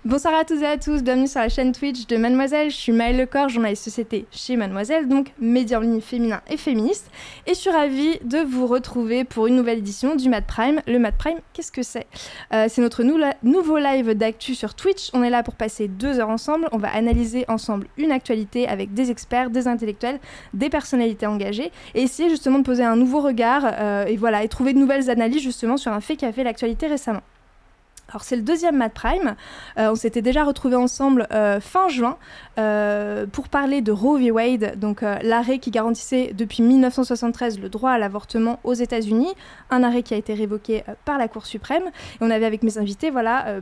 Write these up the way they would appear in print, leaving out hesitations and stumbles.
Bonsoir à toutes et à tous, bienvenue sur la chaîne Twitch de Mademoiselle. Je suis Maëlle Lecor, journaliste société chez Mademoiselle, donc média en ligne féminin et féministe. Et je suis ravie de vous retrouver pour une nouvelle édition du Mad Prime. Le Mad Prime, qu'est-ce que c'est? C'est notre nouveau live d'actu sur Twitch. On est là pour passer 2 heures ensemble. On va analyser ensemble une actualité avec des experts, des intellectuels, des personnalités engagées et essayer justement de poser un nouveau regard et trouver de nouvelles analyses justement sur un fait qui a fait l'actualité récemment. Alors c'est le deuxième Mad Prime, on s'était déjà retrouvés ensemble fin juin pour parler de Roe v. Wade, donc l'arrêt qui garantissait depuis 1973 le droit à l'avortement aux États-Unis, un arrêt qui a été révoqué par la Cour suprême. Et on avait avec mes invités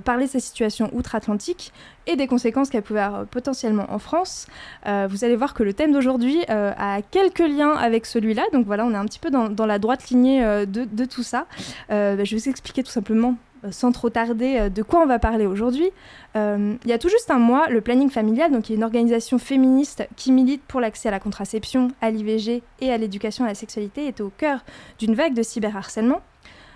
parlé de sa situation outre-Atlantique et des conséquences qu'elle pouvait avoir potentiellement en France. Vous allez voir que le thème d'aujourd'hui a quelques liens avec celui-là, donc voilà, on est un petit peu dans la droite lignée de tout ça. Je vais vous expliquer tout simplement sans trop tarder, de quoi on va parler aujourd'hui. Il y a tout juste un mois, le Planning Familial, donc qui est une organisation féministe qui milite pour l'accès à la contraception, à l'IVG et à l'éducation à la sexualité, était au cœur d'une vague de cyberharcèlement.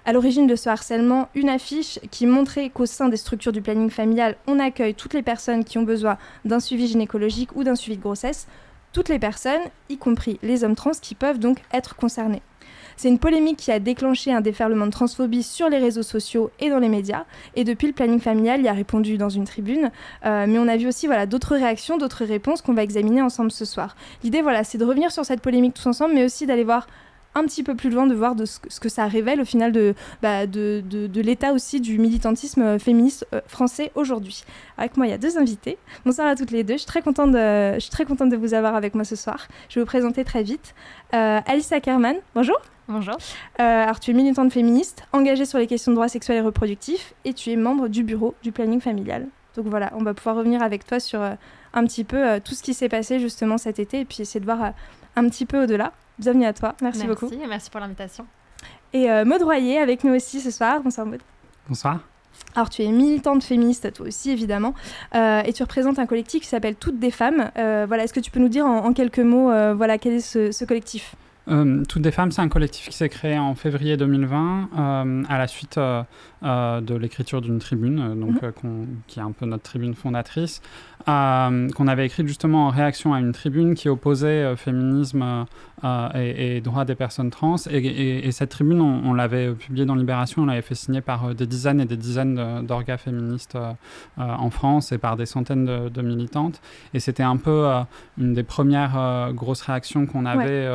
À l'origine de ce harcèlement, une affiche qui montrait qu'au sein des structures du planning familial, on accueille toutes les personnes qui ont besoin d'un suivi gynécologique ou d'un suivi de grossesse, toutes les personnes, y compris les hommes trans, qui peuvent donc être concernés. C'est une polémique qui a déclenché un déferlement de transphobie sur les réseaux sociaux et dans les médias. Et depuis, le planning familial y a répondu dans une tribune. Mais on a vu aussi d'autres réactions, d'autres réponses qu'on va examiner ensemble ce soir. L'idée, c'est de revenir sur cette polémique tous ensemble, mais aussi d'aller voir un petit peu plus loin, de voir ce que ça révèle au final de l'état aussi du militantisme féministe français aujourd'hui. Avec moi, il y a 2 invités. Bonsoir à toutes les deux. Je suis très contente de vous avoir avec moi ce soir. Je vais vous présenter très vite. Alice Ackerman, bonjour. Bonjour. Alors, tu es militante féministe, engagée sur les questions de droits sexuels et reproductifs, et tu es membre du bureau du planning familial. Donc voilà, on va pouvoir revenir avec toi sur un petit peu tout ce qui s'est passé justement cet été, et puis essayer de voir un petit peu au-delà. Bienvenue à toi, merci beaucoup. Merci pour l'invitation. Et Maud Royer avec nous aussi ce soir. Bonsoir Maud. Bonsoir. Alors tu es militante féministe toi aussi évidemment, et tu représentes un collectif qui s'appelle Toutes des femmes. Est-ce que tu peux nous dire en quelques mots quel est ce collectif ? Toutes des femmes, c'est un collectif qui s'est créé en février 2020 à la suite de l'écriture d'une tribune, qui est un peu notre tribune fondatrice, qu'on avait écrite justement en réaction à une tribune qui opposait féminisme et droits des personnes trans. Et cette tribune, on l'avait publiée dans Libération, on l'avait fait signer par des dizaines et des dizaines d'orgas féministes en France et par des centaines de militantes. Et c'était un peu une des premières grosses réactions qu'on avait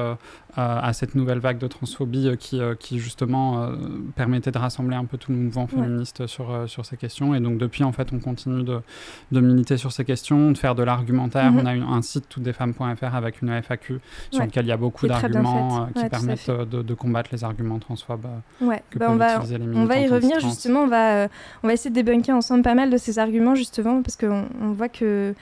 à cette nouvelle vague de transphobie qui justement permettait de rassembler un peu tout le mouvement féministe sur ces questions. Et donc depuis, en fait, on continue de militer sur ces questions, de faire de l'argumentaire. On a un site toutesdesfemmes.fr avec une FAQ sur lequel il y a beaucoup d'arguments qui permettent de combattre les arguments transphobes que peuvent utiliser les militantes. On va y revenir trans. justement, on va essayer de débunker ensemble pas mal de ces arguments justement, parce qu'on voit que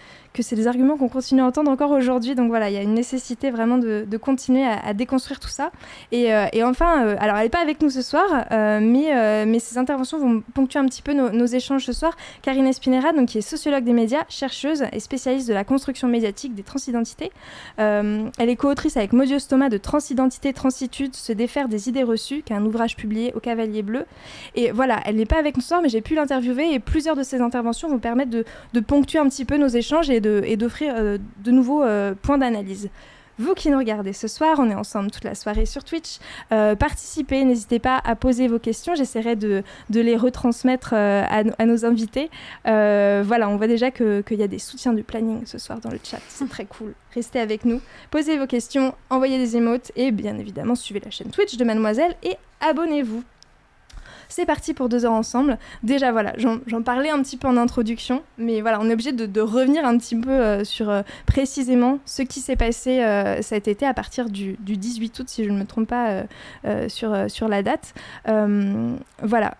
c'est des arguments qu'on continue à entendre encore aujourd'hui. Donc voilà, il y a une nécessité vraiment de continuer à déconstruire tout ça. Et enfin, alors elle n'est pas avec nous ce soir, mais ces interventions vont ponctuer un petit peu nos échanges ce soir. Karine Espinera, donc, qui est sociologue des médias, chercheuse et spécialiste de la construction médiatique des transidentités. Elle est co-autrice avec Maudius Thomas de Transidentité, Transitude, se défaire des idées reçues, qui est un ouvrage publié au Cavalier Bleu. Et voilà, elle n'est pas avec nous ce soir, mais j'ai pu l'interviewer et plusieurs de ses interventions vont permettre de ponctuer un petit peu nos échanges et d'offrir de nouveaux points d'analyse. Vous qui nous regardez ce soir, on est ensemble toute la soirée sur Twitch. Participez, n'hésitez pas à poser vos questions. J'essaierai de les retransmettre à nos invités. On voit déjà qu'il y a des soutiens du planning ce soir dans le chat. C'est très cool. Restez avec nous. Posez vos questions, envoyez des émotes et bien évidemment, suivez la chaîne Twitch de Mademoiselle et abonnez-vous. C'est parti pour 2 heures ensemble. Déjà, j'en parlais un petit peu en introduction, mais on est obligé de revenir un petit peu sur précisément ce qui s'est passé cet été à partir du 18 août, si je ne me trompe pas sur la date. On va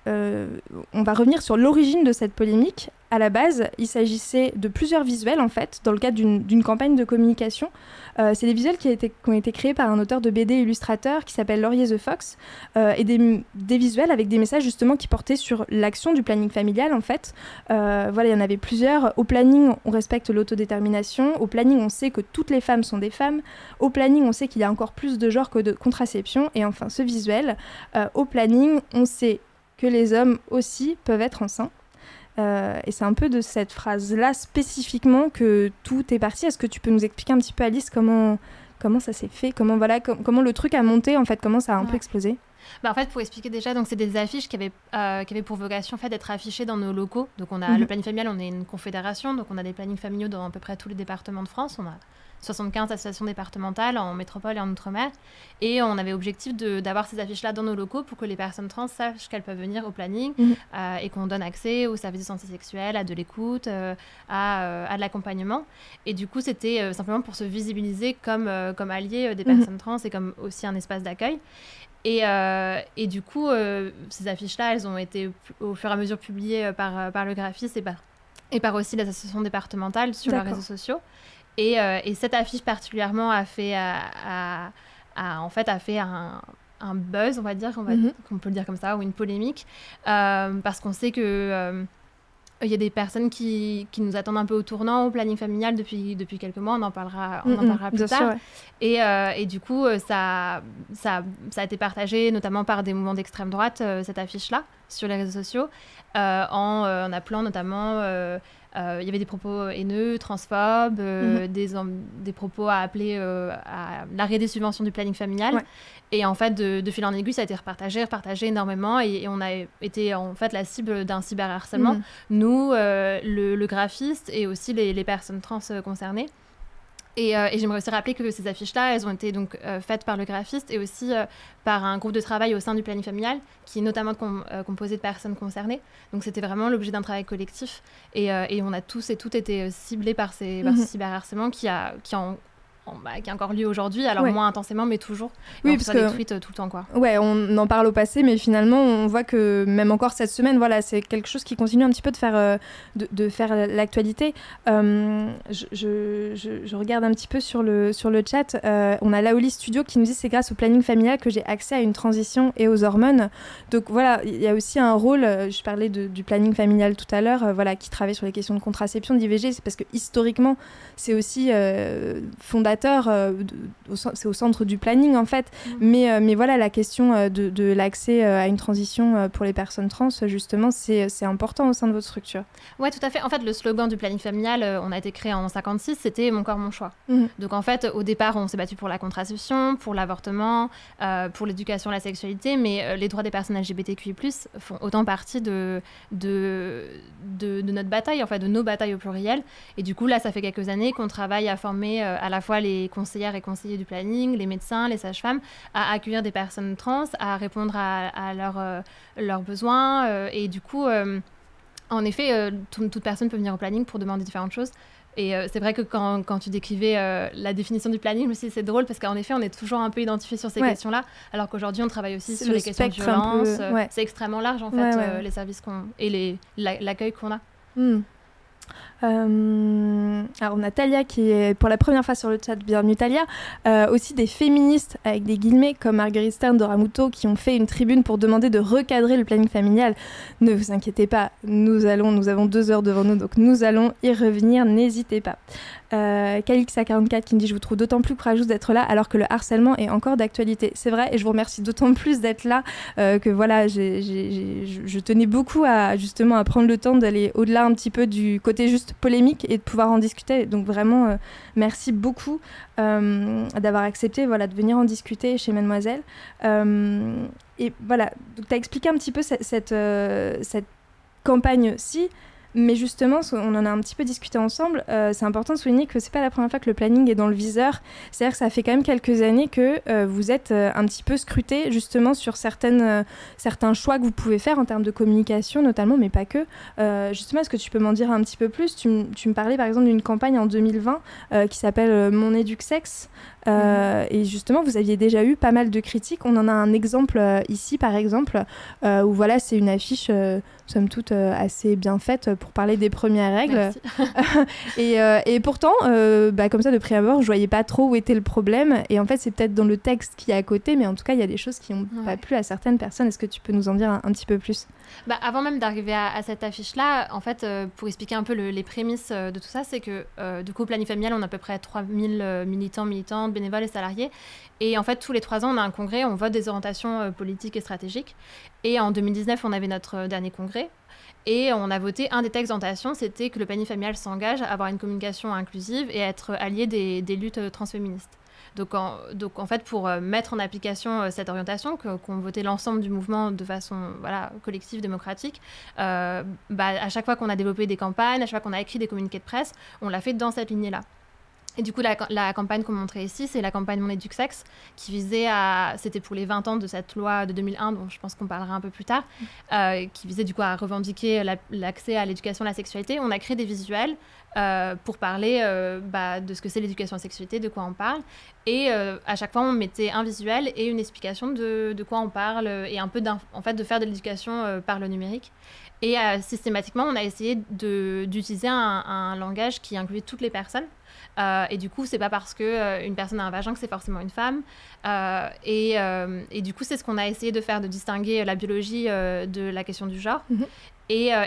revenir sur l'origine de cette polémique. À la base, il s'agissait de plusieurs visuels, en fait, dans le cadre d'une campagne de communication. C'est des visuels qui ont été créés par un auteur de BD illustrateur qui s'appelle Laurier The Fox, et des visuels avec des messages justement qui portaient sur l'action du planning familial, en fait. Il y en avait plusieurs. Au planning, on respecte l'autodétermination. Au planning, on sait que toutes les femmes sont des femmes. Au planning, on sait qu'il y a encore plus de genres que de contraception. Et enfin, ce visuel, au planning, on sait que les hommes aussi peuvent être enceints. Et c'est un peu de cette phrase-là spécifiquement que tout est parti. Est-ce que tu peux nous expliquer un petit peu, Alice, comment ça s'est fait, comment le truc a monté, en fait, comment ça a un peu explosé? En fait, pour expliquer déjà, donc c'est des affiches qui avaient pour vocation en fait, d'être affichées dans nos locaux. Donc on a le planning familial, on est une confédération, donc on a des plannings familiaux dans à peu près tous les départements de France. On a 75 associations départementales en métropole et en outre-mer. Et on avait objectif d'avoir ces affiches-là dans nos locaux pour que les personnes trans sachent qu'elles peuvent venir au planning et qu'on donne accès aux services de santé sexuelle, à de l'écoute, à de l'accompagnement. Et du coup, c'était simplement pour se visibiliser comme alliés des personnes trans et comme aussi un espace d'accueil. Et du coup, ces affiches-là, elles ont été au fur et à mesure publiées par le graphiste et par aussi les associations départementales sur leurs réseaux sociaux. Et cette affiche particulièrement a fait un buzz, on va dire, qu'on peut le dire comme ça, ou une polémique, parce qu'on sait que il y a des personnes qui nous attendent un peu au tournant au planning familial depuis quelques mois. On en parlera plus tard. Sûr, ouais. Et du coup, ça a été partagé notamment par des mouvements d'extrême droite, cette affiche-là, sur les réseaux sociaux, en appelant notamment... il y avait des propos haineux, transphobes, des propos à appeler à l'arrêt des subventions du planning familial. Ouais. Et en fait, de fil en aiguille, ça a été repartagé énormément. Et on a été en fait la cible d'un cyberharcèlement. Nous, le graphiste et aussi les personnes trans concernées. Et j'aimerais aussi rappeler que ces affiches-là, elles ont été donc faites par le graphiste et aussi par un groupe de travail au sein du planning familial, qui est notamment composé de personnes concernées. Donc c'était vraiment l'objet d'un travail collectif. Et on a tous et toutes été ciblés par ce cyberharcèlement qui a encore lieu aujourd'hui, alors moins intensément, mais toujours. Oui, parce que détruite tout le temps, quoi. Ouais, on en parle au passé, mais finalement, on voit que même encore cette semaine, voilà, c'est quelque chose qui continue un petit peu de faire l'actualité. Je regarde un petit peu sur le chat. On a Laoli Studio qui nous dit c'est grâce au planning familial que j'ai accès à une transition et aux hormones. Donc voilà, il y a aussi un rôle. Je parlais du planning familial tout à l'heure, voilà, qui travaille sur les questions de contraception, d'IVG. C'est parce que historiquement, c'est aussi fondateur. C'est au centre du planning en fait, mais voilà, la question de l'accès à une transition pour les personnes trans, justement, c'est important au sein de votre structure. Ouais, tout à fait. En fait, le slogan du planning familial, on a été créé en 56, c'était Mon corps, mon choix. Donc en fait, au départ, on s'est battu pour la contraception, pour l'avortement, pour l'éducation à la sexualité, mais les droits des personnes LGBTQI+, font autant partie de notre bataille, en fait, de nos batailles au pluriel. Et du coup, là, ça fait quelques années qu'on travaille à former à la fois les conseillères et conseillers du planning, les médecins, les sages-femmes, à accueillir des personnes trans, à répondre à leurs besoins. Et du coup, en effet, toute personne peut venir au planning pour demander différentes choses. Et c'est vrai que quand tu décrivais la définition du planning, je me suis dit c'est drôle parce qu'en effet, on est toujours un peu identifié sur ces questions-là, alors qu'aujourd'hui, on travaille aussi sur les questions de violence. C'est extrêmement large, en fait, les services et l'accueil qu'on a. Alors on a Talia qui est pour la première fois sur le chat, bienvenue Talia, aussi des féministes avec des guillemets comme Marguerite Stern, Dora Muto qui ont fait une tribune pour demander de recadrer le planning familial. Ne vous inquiétez pas, nous avons 2 heures devant nous, donc nous allons y revenir, n'hésitez pas. Calixa44 qui me dit je vous trouve d'autant plus courageuse d'être là alors que le harcèlement est encore d'actualité. C'est vrai, et je vous remercie d'autant plus d'être là que voilà, je tenais beaucoup à prendre le temps d'aller au-delà un petit peu du côté juste polémique et de pouvoir en discuter. Donc vraiment merci beaucoup d'avoir accepté de venir en discuter chez Mademoiselle. Et voilà, donc tu as expliqué un petit peu cette campagne-ci. Mais justement, on en a un petit peu discuté ensemble, c'est important de souligner que c'est pas la première fois que le planning est dans le viseur. C'est-à-dire que ça fait quand même quelques années que vous êtes un petit peu scruté justement sur certains choix que vous pouvez faire en termes de communication notamment, mais pas que. Justement, est-ce que tu peux m'en dire un petit peu plus ? Tu me parlais par exemple d'une campagne en 2020 qui s'appelle Mon Éduc-Sexe. Et justement, vous aviez déjà eu pas mal de critiques. On en a un exemple ici, par exemple, où voilà, c'est une affiche, somme toute, assez bien faite pour parler des premières règles. et pourtant, comme ça, de prime abord, je voyais pas trop où était le problème. Et en fait, c'est peut-être dans le texte qui est à côté, mais en tout cas, il y a des choses qui n'ont pas plu à certaines personnes. Est-ce que tu peux nous en dire un petit peu plus ? Avant même d'arriver à cette affiche-là, en fait, pour expliquer un peu les prémices de tout ça, c'est que du coup, au planning familial, on a à peu près 3000 militantes, bénévoles et salariés. Et en fait, tous les 3 ans, on a un congrès, on vote des orientations politiques et stratégiques. Et en 2019, on avait notre dernier congrès. Et on a voté un des textes d'orientation, c'était que le planning familial s'engage à avoir une communication inclusive et à être allié des luttes transféministes. Donc en fait, pour mettre en application cette orientation, qu'ont voté l'ensemble du mouvement de façon collective, démocratique, à chaque fois qu'on a développé des campagnes, à chaque fois qu'on a écrit des communiqués de presse, on l'a fait dans cette lignée-là. Et du coup, la campagne qu'on montrait ici, c'est la campagne Mon Éduc-Sexe, qui visait c'était pour les 20 ans de cette loi de 2001, dont je pense qu'on parlera un peu plus tard, qui visait du coup à revendiquer l'accès à l'éducation à la sexualité. On a créé des visuels pour parler de ce que c'est l'éducation à la sexualité, de quoi on parle. Et à chaque fois, on mettait un visuel et une explication de quoi on parle, et un peu de faire de l'éducation par le numérique. Et systématiquement, on a essayé d'utiliser un langage qui incluait toutes les personnes. Et du coup, c'est pas parce qu'une personne a un vagin que c'est forcément une femme. Et du coup, c'est ce qu'on a essayé de faire, de distinguer la biologie de la question du genre. Mm-hmm.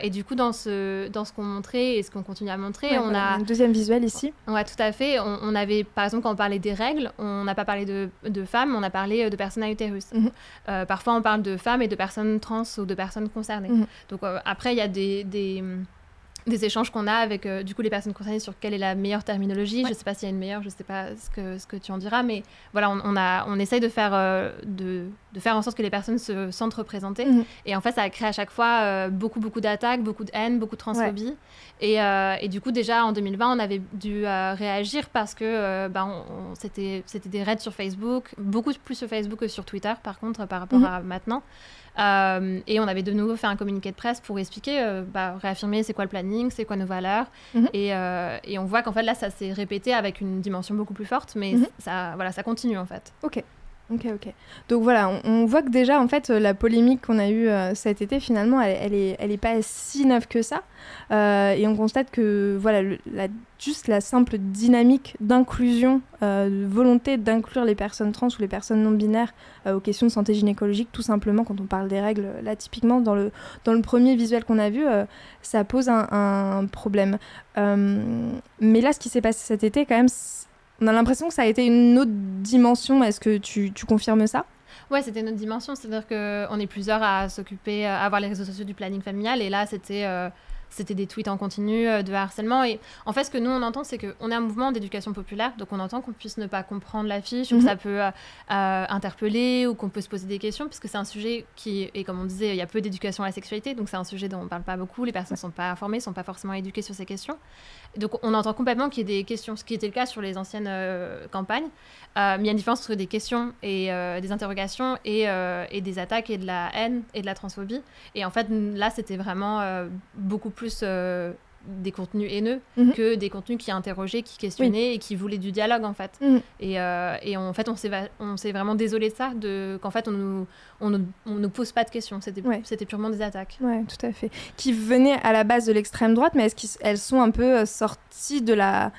Et du coup, dans ce qu'on montrait et ce qu'on continue à montrer, on a... un deuxième visuel ici. Ouais, tout à fait. On avait, par exemple, quand on parlait des règles, on n'a pas parlé de femmes, on a parlé de personnes à utérus. Mm-hmm. Parfois, on parle de femmes et de personnes trans ou de personnes concernées. Mm-hmm. Donc après, il y a des échanges qu'on a avec du coup les personnes concernées sur quelle est la meilleure terminologie. Ouais. Je sais pas s'il y a une meilleure, je sais pas ce que tu en diras, mais voilà, on essaye de faire en sorte que les personnes se sentent représentées. Mm-hmm. Et en fait, ça a créé à chaque fois beaucoup d'attaques, beaucoup de haine, beaucoup de transphobie. Ouais. Et du coup, déjà en 2020, on avait dû réagir parce que c'était des raids sur Facebook, beaucoup plus sur Facebook que sur Twitter, par contre, par rapport à maintenant. Et on avait de nouveau fait un communiqué de presse pour expliquer, réaffirmer c'est quoi le planning, c'est quoi nos valeurs. Mm-hmm. Et on voit qu'en fait là ça s'est répété avec une dimension beaucoup plus forte, mais mm-hmm. ça continue en fait. Ok. Donc voilà, on voit que déjà en fait la polémique qu'on a eue cet été finalement elle est pas si neuve que ça, et on constate que voilà juste la simple dynamique d'inclusion, volonté d'inclure les personnes trans ou les personnes non binaires aux questions de santé gynécologique, tout simplement quand on parle des règles, là typiquement dans le premier visuel qu'on a vu, ça pose un problème. Mais là ce qui s'est passé cet été quand même, on a l'impression que ça a été une autre dimension. Est-ce que tu confirmes ça ? Ouais, c'était une autre dimension. C'est-à-dire qu'on est plusieurs à s'occuper, à avoir les réseaux sociaux du planning familial. Et là, c'était des tweets en continu, de harcèlement. Et en fait, ce que nous, on entend, c'est qu'on est un mouvement d'éducation populaire. Donc, on entend qu'on puisse ne pas comprendre l'affiche, ou que ça peut interpeller, ou qu'on peut se poser des questions, puisque c'est un sujet et comme on disait, il y a peu d'éducation à la sexualité. Donc, c'est un sujet dont on ne parle pas beaucoup. Les personnes ne sont pas informées, ne sont pas forcément éduquées sur ces questions. Donc, on entend complètement qu'il y ait des questions, ce qui était le cas sur les anciennes campagnes. Mais il y a une différence entre des questions et des interrogations et des attaques et de la haine et de la transphobie. Et en fait, là, c'était vraiment beaucoup plus des contenus haineux que des contenus qui interrogeaient, qui questionnaient et qui voulaient du dialogue, en fait. Et en fait, on s'est vraiment désolé de ça, qu'en fait, on nous pose pas de questions. C'était purement des attaques. Oui, tout à fait. Qui venaient à la base de l'extrême droite, mais est-ce qu'elles sont un peu sorties de la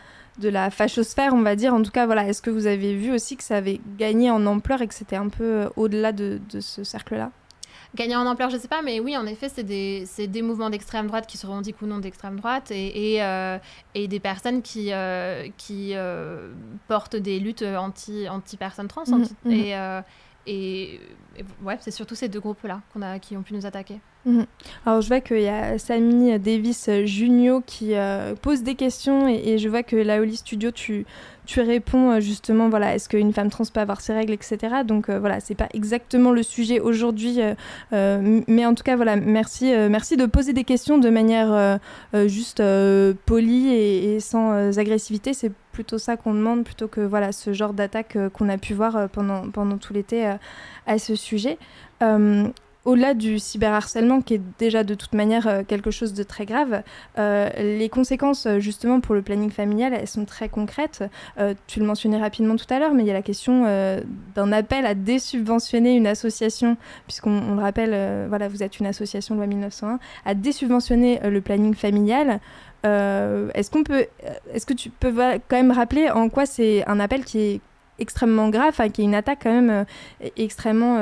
fachosphère, on va dire. En tout cas, voilà, est-ce que vous avez vu aussi que ça avait gagné en ampleur et que c'était un peu au-delà de ce cercle-là ? Gagner en ampleur, je ne sais pas, mais oui, en effet, c'est des mouvements d'extrême droite qui se revendiquent ou non d'extrême droite et des personnes qui portent des luttes anti-personnes trans. Et ouais, c'est surtout ces deux groupes-là qui ont pu nous attaquer. Alors je vois qu'il y a Samy Davis Junio qui pose des questions et je vois que Laoli Studio tu réponds justement, voilà, est-ce qu'une femme trans peut avoir ses règles, etc. Donc voilà, c'est pas exactement le sujet aujourd'hui, mais en tout cas voilà, merci de poser des questions de manière juste polie et sans agressivité. C'est plutôt ça qu'on demande, plutôt que voilà ce genre d'attaque qu'on a pu voir pendant tout l'été à ce sujet. Au-delà du cyberharcèlement, qui est déjà de toute manière quelque chose de très grave, les conséquences justement pour le planning familial, elles sont très concrètes. Tu le mentionnais rapidement tout à l'heure, mais il y a la question d'un appel à désubventionner une association, puisqu'on le rappelle, voilà, vous êtes une association loi 1901, à désubventionner le planning familial. Est-ce que tu peux quand même rappeler en quoi c'est un appel qui est extrêmement grave, qui est une attaque quand même extrêmement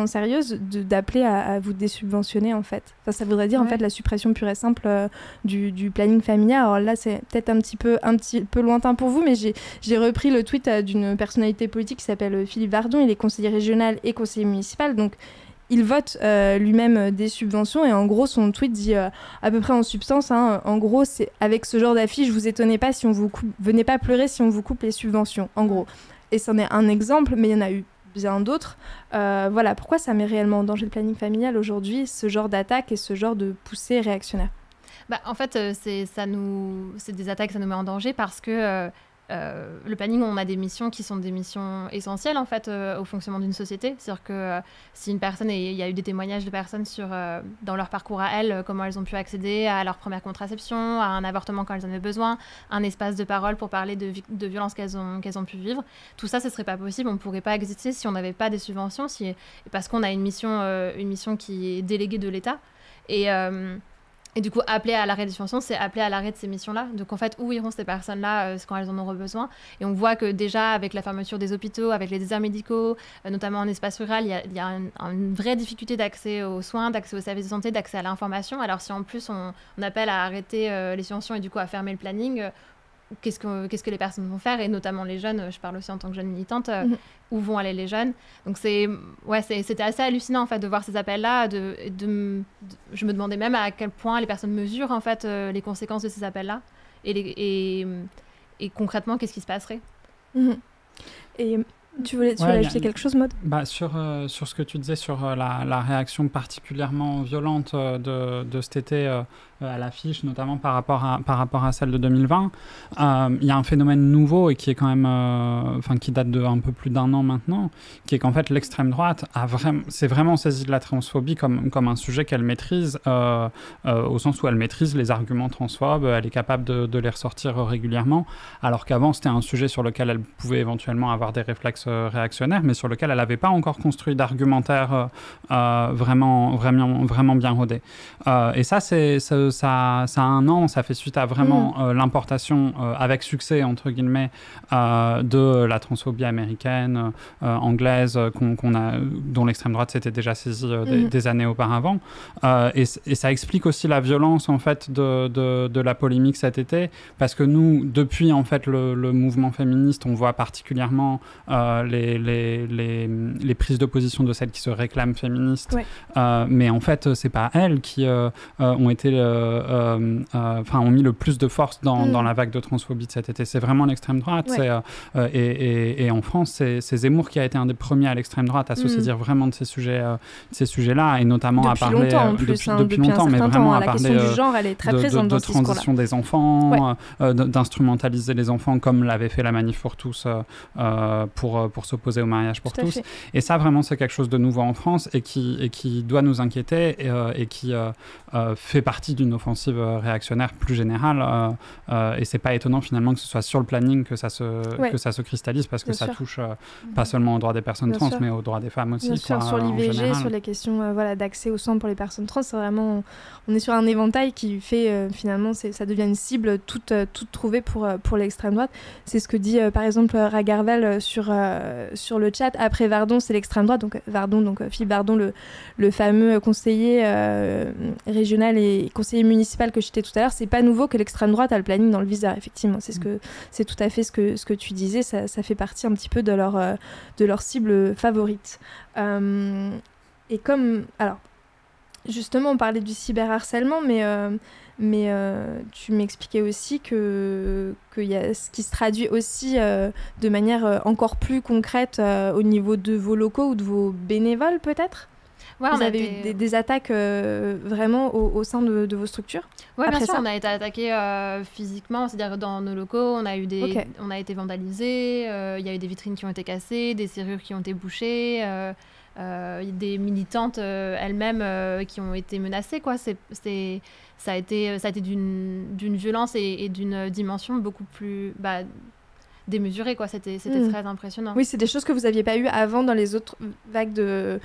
sérieuse d'appeler à vous désubventionner en fait. Ça voudrait dire en fait la suppression pure et simple du planning familial. Alors là c'est peut-être un petit peu lointain pour vous, mais j'ai repris le tweet d'une personnalité politique qui s'appelle Philippe Vardon. Il est conseiller régional et conseiller municipal, donc il vote lui-même des subventions et en gros son tweet dit à peu près en substance, en gros c'est avec ce genre d'affiche vous étonnez pas si on vous coupe, venez pas pleurer si on vous coupe les subventions en gros. Et c'en est un exemple, mais il y en a eu bien d'autres. Voilà, pourquoi ça met réellement en danger le planning familial aujourd'hui, ce genre d'attaque et ce genre de poussée réactionnaire? En fait, c'est des attaques, ça nous met en danger parce que le planning, on a des missions qui sont des missions essentielles en fait au fonctionnement d'une société. C'est-à-dire que si une personne, et il y a eu des témoignages de personnes dans leur parcours à elles, comment elles ont pu accéder à leur première contraception, à un avortement quand elles en avaient besoin, un espace de parole pour parler de violences qu'elles ont pu vivre. Tout ça, ce serait pas possible. On ne pourrait pas exister si on n'avait pas des subventions, parce qu'on a une mission qui est déléguée de l'État. Et du coup, appeler à l'arrêt des subventions, c'est appeler à l'arrêt de ces missions-là. Donc en fait, où iront ces personnes-là quand elles en auront besoin? Et on voit que déjà, avec la fermeture des hôpitaux, avec les déserts médicaux, notamment en espace rural, il y a une vraie difficulté d'accès aux soins, d'accès aux services de santé, d'accès à l'information. Alors si en plus on appelle à arrêter les subventions et du coup à fermer le planning, qu'est-ce que les personnes vont faire, et notamment les jeunes, je parle aussi en tant que jeune militante, où vont aller les jeunes. Donc c'était assez hallucinant en fait de voir ces appels-là, je me demandais même à quel point les personnes mesurent en fait les conséquences de ces appels-là et concrètement qu'est-ce qui se passerait. Et tu voulais ajouter quelque chose, Maud? Sur ce que tu disais sur la réaction particulièrement violente de cet été à l'affiche, notamment par rapport à celle de 2020, il y a un phénomène nouveau et qui est quand même, qui date de un peu plus d'un an maintenant, qui est qu'en fait l'extrême droite s'est vraiment saisie de la transphobie comme un sujet qu'elle maîtrise, au sens où elle maîtrise les arguments transphobes, elle est capable de les ressortir régulièrement, alors qu'avant c'était un sujet sur lequel elle pouvait éventuellement avoir des réflexes réactionnaires, mais sur lequel elle n'avait pas encore construit d'argumentaire vraiment bien rodé. Et ça a un an, ça fait suite à vraiment l'importation avec succès, entre guillemets, de la transphobie américaine, anglaise, dont l'extrême droite s'était déjà saisie des années auparavant. Et ça explique aussi la violence, en fait, de la polémique cet été, parce que nous, depuis, en fait, le mouvement féministe, on voit particulièrement les prises de position de celles qui se réclament féministes, mais en fait, c'est pas elles qui ont été ont mis le plus de force dans la vague de transphobie de cet été. C'est vraiment l'extrême droite. Et en France, c'est Zemmour qui a été un des premiers à l'extrême droite à se saisir vraiment de ces sujets-là, et notamment depuis à parler longtemps, depuis longtemps, mais vraiment à parler la question du genre, elle est très présente dans ce discours-là. De transition des enfants, d'instrumentaliser les enfants comme l'avait fait la Manif pour tous pour s'opposer au mariage pour tous. Et ça, vraiment, c'est quelque chose de nouveau en France et qui doit nous inquiéter et qui fait partie d'une offensive réactionnaire plus générale. Et c'est pas étonnant finalement que ce soit sur le planning que ça se cristallise, parce que ça touche pas seulement aux droits des personnes trans, mais aux droits des femmes aussi. Sur l'IVG, sur les questions d'accès aux soins pour les personnes trans, c'est vraiment, on est sur un éventail qui fait finalement, ça devient une cible toute trouvée pour l'extrême droite. C'est ce que dit par exemple Ragarvel sur le chat. Après Vardon, c'est l'extrême droite, donc Philippe Vardon, le fameux conseiller régional et conseiller municipal que je citais tout à l'heure. C'est pas nouveau que l'extrême droite a le planning dans le viseur, effectivement. C'est tout à fait ce que tu disais, ça fait partie un petit peu de leur cible favorite. Et alors justement, on parlait du cyberharcèlement, mais tu m'expliquais aussi qu'il y a ce qui se traduit aussi de manière encore plus concrète au niveau de vos locaux ou de vos bénévoles, peut-être? Vous avez eu des attaques vraiment au sein de vos structures? Oui, bien sûr, on a été attaqués physiquement, c'est-à-dire dans nos locaux, on a été vandalisés, il y a eu des vitrines qui ont été cassées, des serrures qui ont été bouchées, des militantes elles-mêmes qui ont été menacées, quoi. Ça a été d'une violence et d'une dimension beaucoup plus démesurée, quoi. C'était très impressionnant. Oui, c'est des choses que vous n'aviez pas eues avant dans les autres vagues de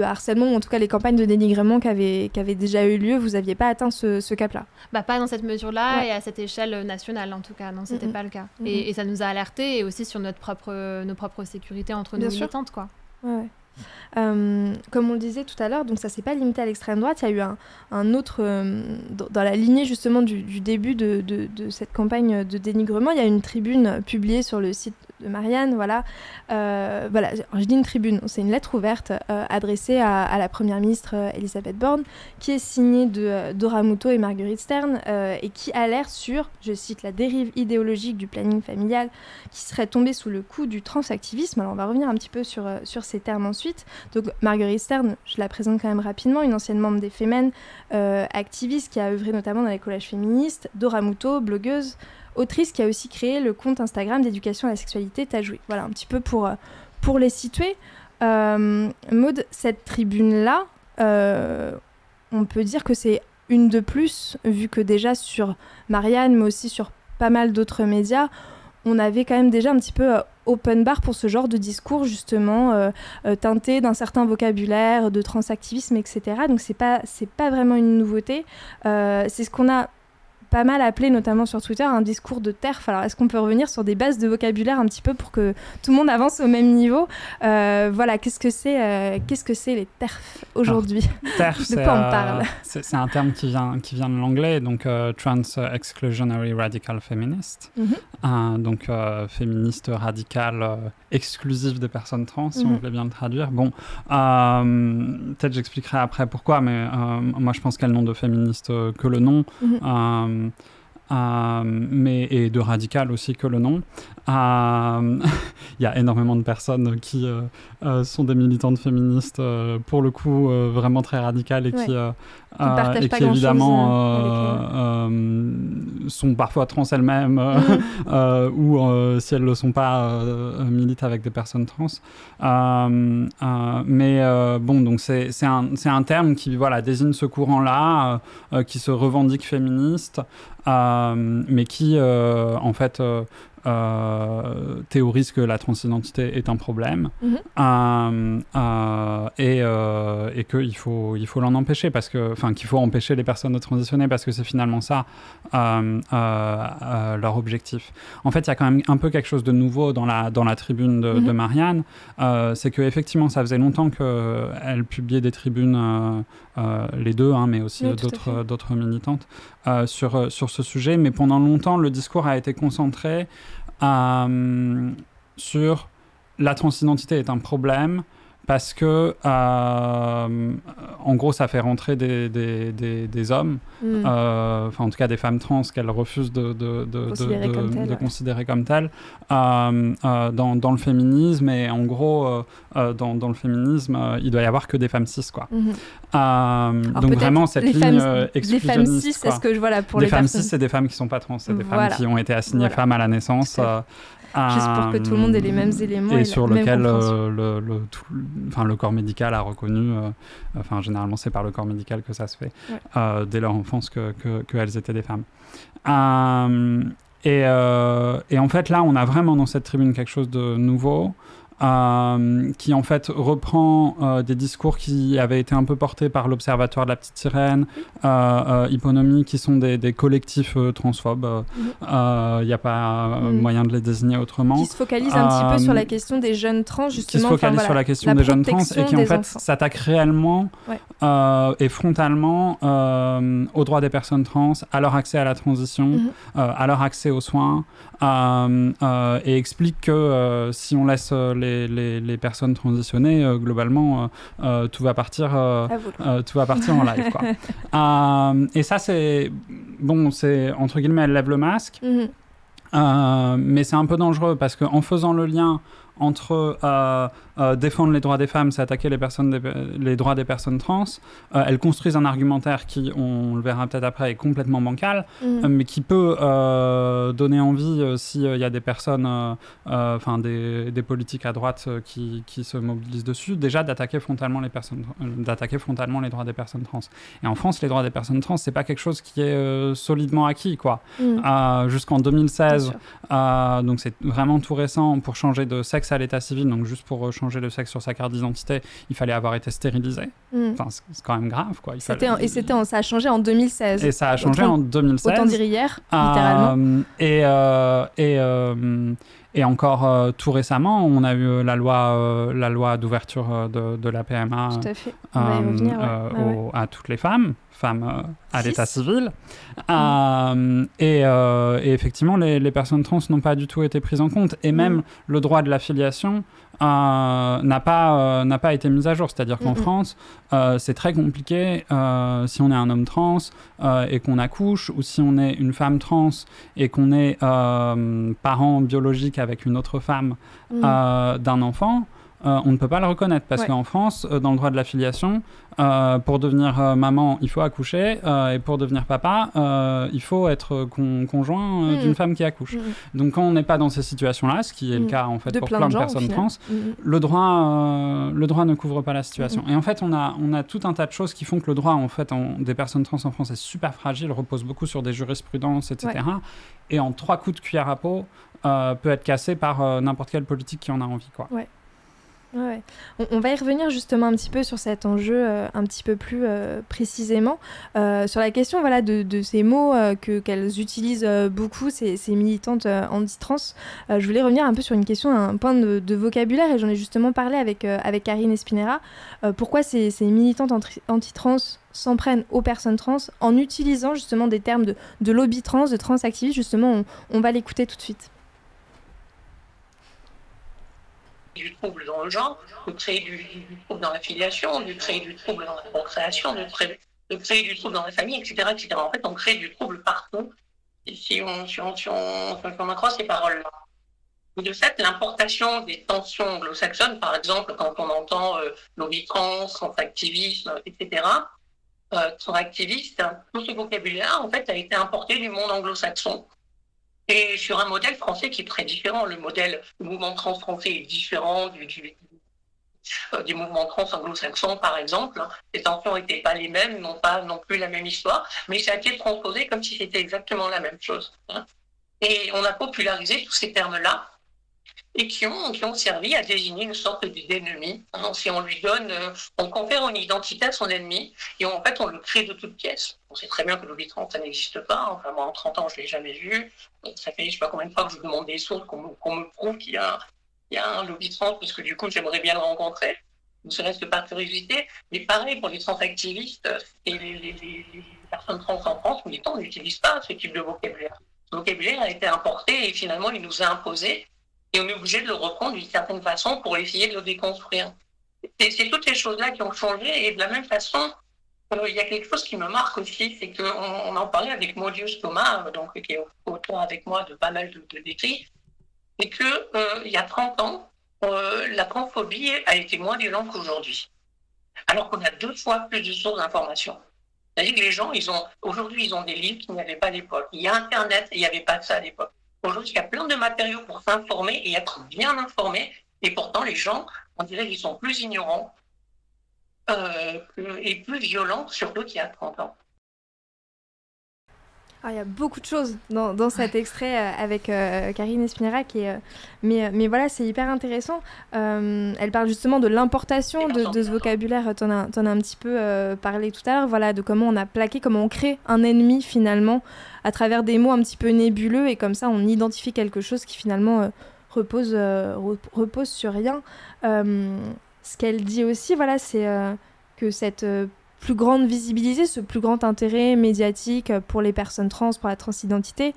harcèlement, ou en tout cas les campagnes de dénigrement qui avaient déjà eu lieu. Vous n'aviez pas atteint ce cap-là? Pas dans cette mesure-là, et à cette échelle nationale, en tout cas. Non, c'était pas le cas. Et ça nous a alertés, et aussi sur nos propres sécurités entre nos militantes, quoi. Ouais. Comme on le disait tout à l'heure, donc ça s'est pas limité à l'extrême droite. Il y a eu un autre dans la lignée justement du début de cette campagne de dénigrement. Il y a une tribune publiée sur le site Marianne, voilà. Voilà, je dis une tribune, c'est une lettre ouverte adressée à la première ministre Elisabeth Borne, qui est signée de Dora Muto et Marguerite Stern, et qui alerte sur, je cite, la dérive idéologique du planning familial qui serait tombée sous le coup du transactivisme. Alors on va revenir un petit peu sur ces termes ensuite. Donc Marguerite Stern, je la présente quand même rapidement, une ancienne membre des Femen, activiste qui a œuvré notamment dans les collèges féministes. Dora Muto, blogueuse, autrice qui a aussi créé le compte Instagram d'éducation à la sexualité Tajoui. Voilà, un petit peu pour les situer. Maud, cette tribune-là, on peut dire que c'est une de plus, vu que déjà sur Marianne, mais aussi sur pas mal d'autres médias, on avait quand même déjà un petit peu open bar pour ce genre de discours, justement, teinté d'un certain vocabulaire, de transactivisme, etc. Donc c'est pas vraiment une nouveauté. C'est ce qu'on a pas mal appelé, notamment sur Twitter, un discours de TERF. Alors, est-ce qu'on peut revenir sur des bases de vocabulaire un petit peu pour que tout le monde avance au même niveau? Voilà, qu'est-ce que c'est les TERF aujourd'hui? TERF, de quoi on parle? C'est un terme qui vient de l'anglais, donc Trans Exclusionary Radical Feminist. Donc féministe radicale exclusive des personnes trans, si on voulait bien le traduire. Bon, peut-être j'expliquerai après pourquoi, mais moi je pense qu'elles n'ont de féministe que le nom. Et de radical aussi que le nom. Il y a énormément de personnes qui sont des militantes féministes, pour le coup vraiment très radicales et qui évidemment sont parfois trans elles-mêmes ou si elles ne le sont pas militent avec des personnes trans. Bon, donc c'est un terme qui désigne ce courant-là qui se revendique féministe, mais qui en fait théorise que la transidentité est un problème et qu'il faut l'en empêcher, qu'il faut empêcher les personnes de transitionner parce que c'est finalement ça leur objectif. En fait, il y a quand même un peu quelque chose de nouveau dans la tribune de Marianne, c'est qu'effectivement ça faisait longtemps qu'elle publiait des tribunes, les deux, mais aussi d'autres militantes, sur ce sujet, mais pendant longtemps le discours a été concentré sur la transidentité est un problème parce que en gros ça fait rentrer des hommes, en tout cas des femmes trans qu'elles refusent de considérer comme telles dans le féminisme, et en gros dans le féminisme il doit y avoir que des femmes cis, quoi. Donc vraiment cette ligne exclusionniste, les femmes cis, c'est ce que je vois là pour les femmes personnes. cis, c'est des femmes qui sont pas trans, c'est des femmes qui ont été assignées femmes à la naissance, juste pour que tout le monde ait les mêmes éléments et sur lequel le corps médical a reconnu, généralement c'est par le corps médical que ça se fait, dès leur enfance qu'elles étaient des femmes. Et en fait là on a vraiment dans cette tribune quelque chose de nouveau, qui en fait reprend des discours qui avaient été un peu portés par l'Observatoire de la Petite Sirène, Hyponomie, qui sont des collectifs transphobes. Il n'y a pas moyen de les désigner autrement. Qui se focalisent un petit peu sur la question des jeunes trans, justement. Qui se focalisent sur la question des jeunes trans et qui en fait s'attaquent réellement et frontalement aux droits des personnes trans, à leur accès à la transition, à leur accès aux soins, et expliquent que si on laisse les personnes transitionnées, globalement, tout va partir en live, quoi. Et ça, c'est entre guillemets, elle lève le masque, mais c'est un peu dangereux parce qu'en faisant le lien entre défendre les droits des femmes, c'est attaquer les droits des personnes trans, elles construisent un argumentaire qui, on le verra peut-être après, est complètement bancal, mais qui peut donner envie, s'il y a des personnes, des politiques à droite qui se mobilisent dessus, déjà d'attaquer frontalement les droits des personnes trans. Et en France, les droits des personnes trans, c'est pas quelque chose qui est solidement acquis, quoi. Jusqu'en 2016, donc c'est vraiment tout récent, pour changer de sexe à l'état civil, donc juste pour changer le sexe sur sa carte d'identité, il fallait avoir été stérilisé. C'est quand même grave, quoi. Ça a changé en 2016. Et ça a changé en 2016. Autant dire hier, littéralement. Et encore tout récemment, on a eu la loi d'ouverture de la PMA à toutes les femmes à l'état civil. Et et effectivement, les personnes trans n'ont pas du tout été prises en compte. Et même le droit de la filiation n'a pas été mis à jour. C'est-à-dire qu'en France, c'est très compliqué si on est un homme trans et qu'on accouche, ou si on est une femme trans et qu'on est parent biologique avec une autre femme d'un enfant. On ne peut pas le reconnaître parce qu'en France, dans le droit de la filiation, pour devenir maman, il faut accoucher et pour devenir papa, il faut être conjoint d'une femme qui accouche. Donc quand on n'est pas dans ces situations-là, ce qui est le cas en fait pour plein de personnes trans, le droit ne couvre pas la situation. Et en fait, on a tout un tas de choses qui font que le droit en fait des personnes trans en France est super fragile, repose beaucoup sur des jurisprudences, etc. Et en 3 coups de cuillère à peau peut être cassé par n'importe quelle politique qui en a envie, quoi. Ouais. On va y revenir justement un petit peu sur cet enjeu un petit peu plus précisément, sur la question de ces mots qu'elles utilisent beaucoup, ces militantes anti-trans. Je voulais revenir un peu sur une question, un point de vocabulaire, et j'en ai justement parlé avec Karine Espinera. Pourquoi ces militantes anti-trans s'en prennent aux personnes trans en utilisant justement des termes de lobby trans, de transactivisme. Justement, on va l'écouter tout de suite. Du trouble dans le genre, de créer du trouble dans la filiation, de créer du trouble dans la procréation, de créer du trouble dans la famille, etc., etc. En fait, on crée du trouble partout si on accroche ces paroles-là. De fait, l'importation des tensions anglo-saxonnes, par exemple, quand on entend lobby trans, transactivisme, etc., transactiviste, tout ce vocabulaire, en fait, a été importé du monde anglo-saxon. Et sur un modèle français qui est très différent. Le mouvement trans français est différent du mouvement trans anglo-saxon, par exemple. Les tensions n'étaient pas les mêmes, n'ont pas non plus la même histoire, mais ça a été transposé comme si c'était exactement la même chose. Et on a popularisé tous ces termes-là, et qui ont servi à désigner une sorte d'ennemi. Si on lui donne, on confère une identité à son ennemi, et en fait, on le crée de toutes pièces. On sait très bien que le lobby trans, ça n'existe pas. Enfin, moi, en 30 ans, je ne l'ai jamais vu. Ça fait, je ne sais pas combien de fois que je demande des sources qu'on me prouve qu'il y a un lobby trans, parce que du coup, j'aimerais bien le rencontrer, ne serait-ce que par curiosité. Mais pareil, pour les transactivistes et les personnes trans en France, militants, on n'utilise pas ce type de vocabulaire. Ce vocabulaire a été importé et finalement, il nous a imposé. Et on est obligé de le reprendre d'une certaine façon pour essayer de le déconstruire. C'est toutes ces choses-là qui ont changé. Et de la même façon, il y a quelque chose qui me marque aussi, c'est qu'on en parlait avec Maudius Thomas, qui est auteur avec moi de pas mal d'écrits, et qu'il y a 30 ans, la transphobie a été moins violente qu'aujourd'hui. Alors qu'on a 2 fois plus de sources d'informations. C'est-à-dire que les gens, aujourd'hui, ils ont des livres qu'il n'y avait pas à l'époque. Il y a Internet et il n'y avait pas de ça à l'époque. Aujourd'hui, il y a plein de matériaux pour s'informer et être bien informé. Et pourtant, les gens, on dirait qu'ils sont plus ignorants et plus violents, surtout qu'il y a 30 ans. Il y a beaucoup de choses dans cet extrait avec Karine Espinera mais voilà, c'est hyper intéressant. Elle parle justement de l'importation de ce vocabulaire. T'en as un petit peu parlé tout à l'heure, voilà, de comment on a plaqué, comment on crée un ennemi finalement à travers des mots un petit peu nébuleux, et comme ça on identifie quelque chose qui finalement repose sur rien. Ce qu'elle dit aussi, voilà, c'est que cette plus grande visibilité, ce plus grand intérêt médiatique pour les personnes trans, pour la transidentité,